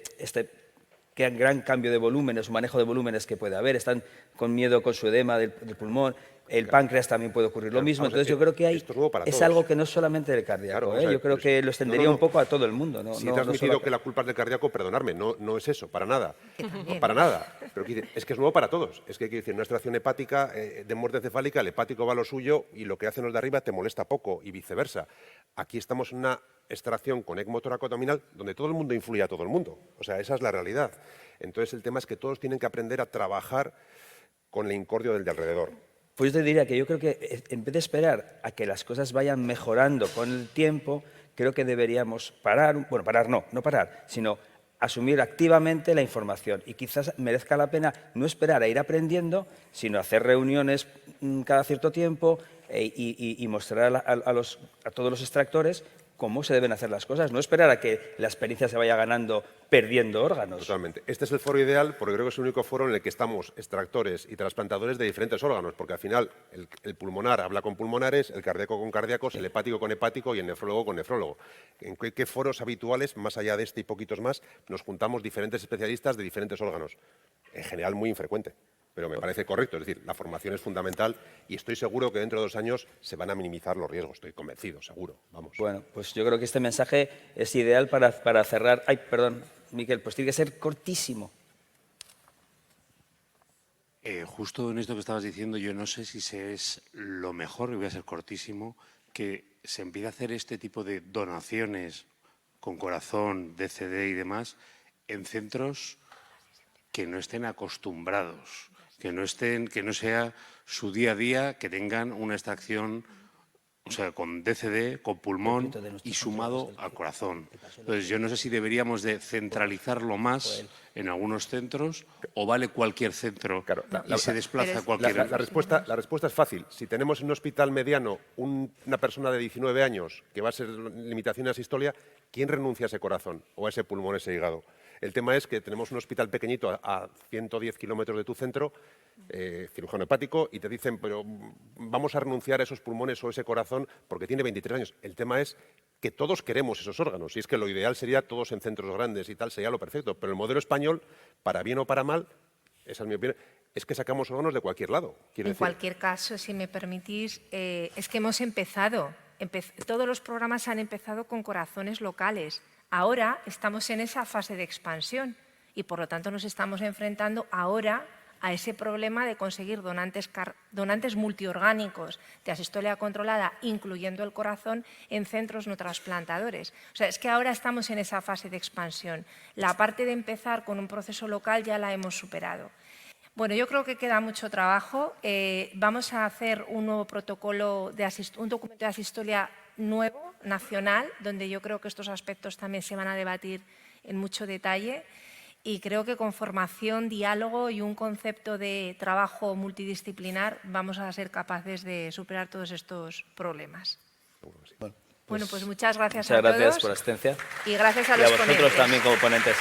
gran cambio de volúmenes o manejo de volúmenes que puede haber, están con miedo con su edema del pulmón. El páncreas también puede ocurrir lo mismo. Entonces yo creo que es algo que no es algo que no es solamente del cardíaco. Yo creo que lo extendería un poco a todo el mundo. Si he transmitido que la culpa es del cardíaco, perdonadme, no es eso, para nada. Para nada. Pero es que es nuevo para todos. Es que hay que decir, una extracción hepática de muerte encefálica, el hepático va a lo suyo y lo que hacen los de arriba te molesta poco y viceversa. Aquí estamos en una extracción con ECMO toracoabdominal donde todo el mundo influye a todo el mundo. O sea, esa es la realidad. Entonces el tema es que todos tienen que aprender a trabajar con el incordio del de alrededor. Pues yo te diría que yo creo que en vez de esperar a que las cosas vayan mejorando con el tiempo, creo que deberíamos no parar, sino asumir activamente la información y quizás merezca la pena no esperar a ir aprendiendo, sino hacer reuniones cada cierto tiempo y mostrar a todos los extractores cómo se deben hacer las cosas, no esperar a que la experiencia se vaya ganando perdiendo órganos. Totalmente. Este es el foro ideal porque creo que es el único foro en el que estamos extractores y trasplantadores de diferentes órganos, porque al final el pulmonar habla con pulmonares, el cardíaco con cardíacos, el hepático con hepático y el nefrólogo con nefrólogo. ¿En qué foros habituales, más allá de este y poquitos más, nos juntamos diferentes especialistas de diferentes órganos? En general muy infrecuente. Pero me parece correcto, es decir, la formación es fundamental y estoy seguro que dentro de 2 años se van a minimizar los riesgos, estoy convencido, seguro, vamos. Bueno, pues yo creo que este mensaje es ideal para cerrar. Ay, perdón, Miquel, pues tiene que ser cortísimo. Justo en esto que estabas diciendo, yo no sé si es lo mejor, y voy a ser cortísimo, que se empiece a hacer este tipo de donaciones con corazón, DCD y demás en centros que no estén acostumbrados. Que no sea su día a día, que tengan una extracción o sea, con DCD, con pulmón y sumado al corazón. Entonces, yo no sé si deberíamos de centralizarlo más en algunos centros o vale cualquier centro y se desplaza a cualquier... La respuesta es fácil. Si tenemos en un hospital mediano una persona de 19 años que va a ser limitación de asistolia, ¿quién renuncia a ese corazón o a ese pulmón, ese hígado? El tema es que tenemos un hospital pequeñito a 110 kilómetros de tu centro, cirujano hepático, y te dicen, pero vamos a renunciar a esos pulmones o ese corazón porque tiene 23 años. El tema es que todos queremos esos órganos, y es que lo ideal sería todos en centros grandes y tal, sería lo perfecto. Pero el modelo español, para bien o para mal, esa es mi opinión, es que sacamos órganos de cualquier lado. En cualquier caso, si me permitís, es que hemos empezado. Todos los programas han empezado con corazones locales. Ahora estamos en esa fase de expansión y, por lo tanto, nos estamos enfrentando ahora a ese problema de conseguir donantes multiorgánicos de asistolia controlada, incluyendo el corazón, en centros no trasplantadores. O sea, es que ahora estamos en esa fase de expansión. La parte de empezar con un proceso local ya la hemos superado. Bueno, yo creo que queda mucho trabajo. Vamos a hacer un nuevo protocolo, un documento de asistolia nuevo, nacional, donde yo creo que estos aspectos también se van a debatir en mucho detalle. Y creo que con formación, diálogo y un concepto de trabajo multidisciplinar vamos a ser capaces de superar todos estos problemas. Bueno, pues muchas gracias a todos. Muchas gracias por la asistencia. Y gracias a y los a vosotros ponentes. también como ponentes.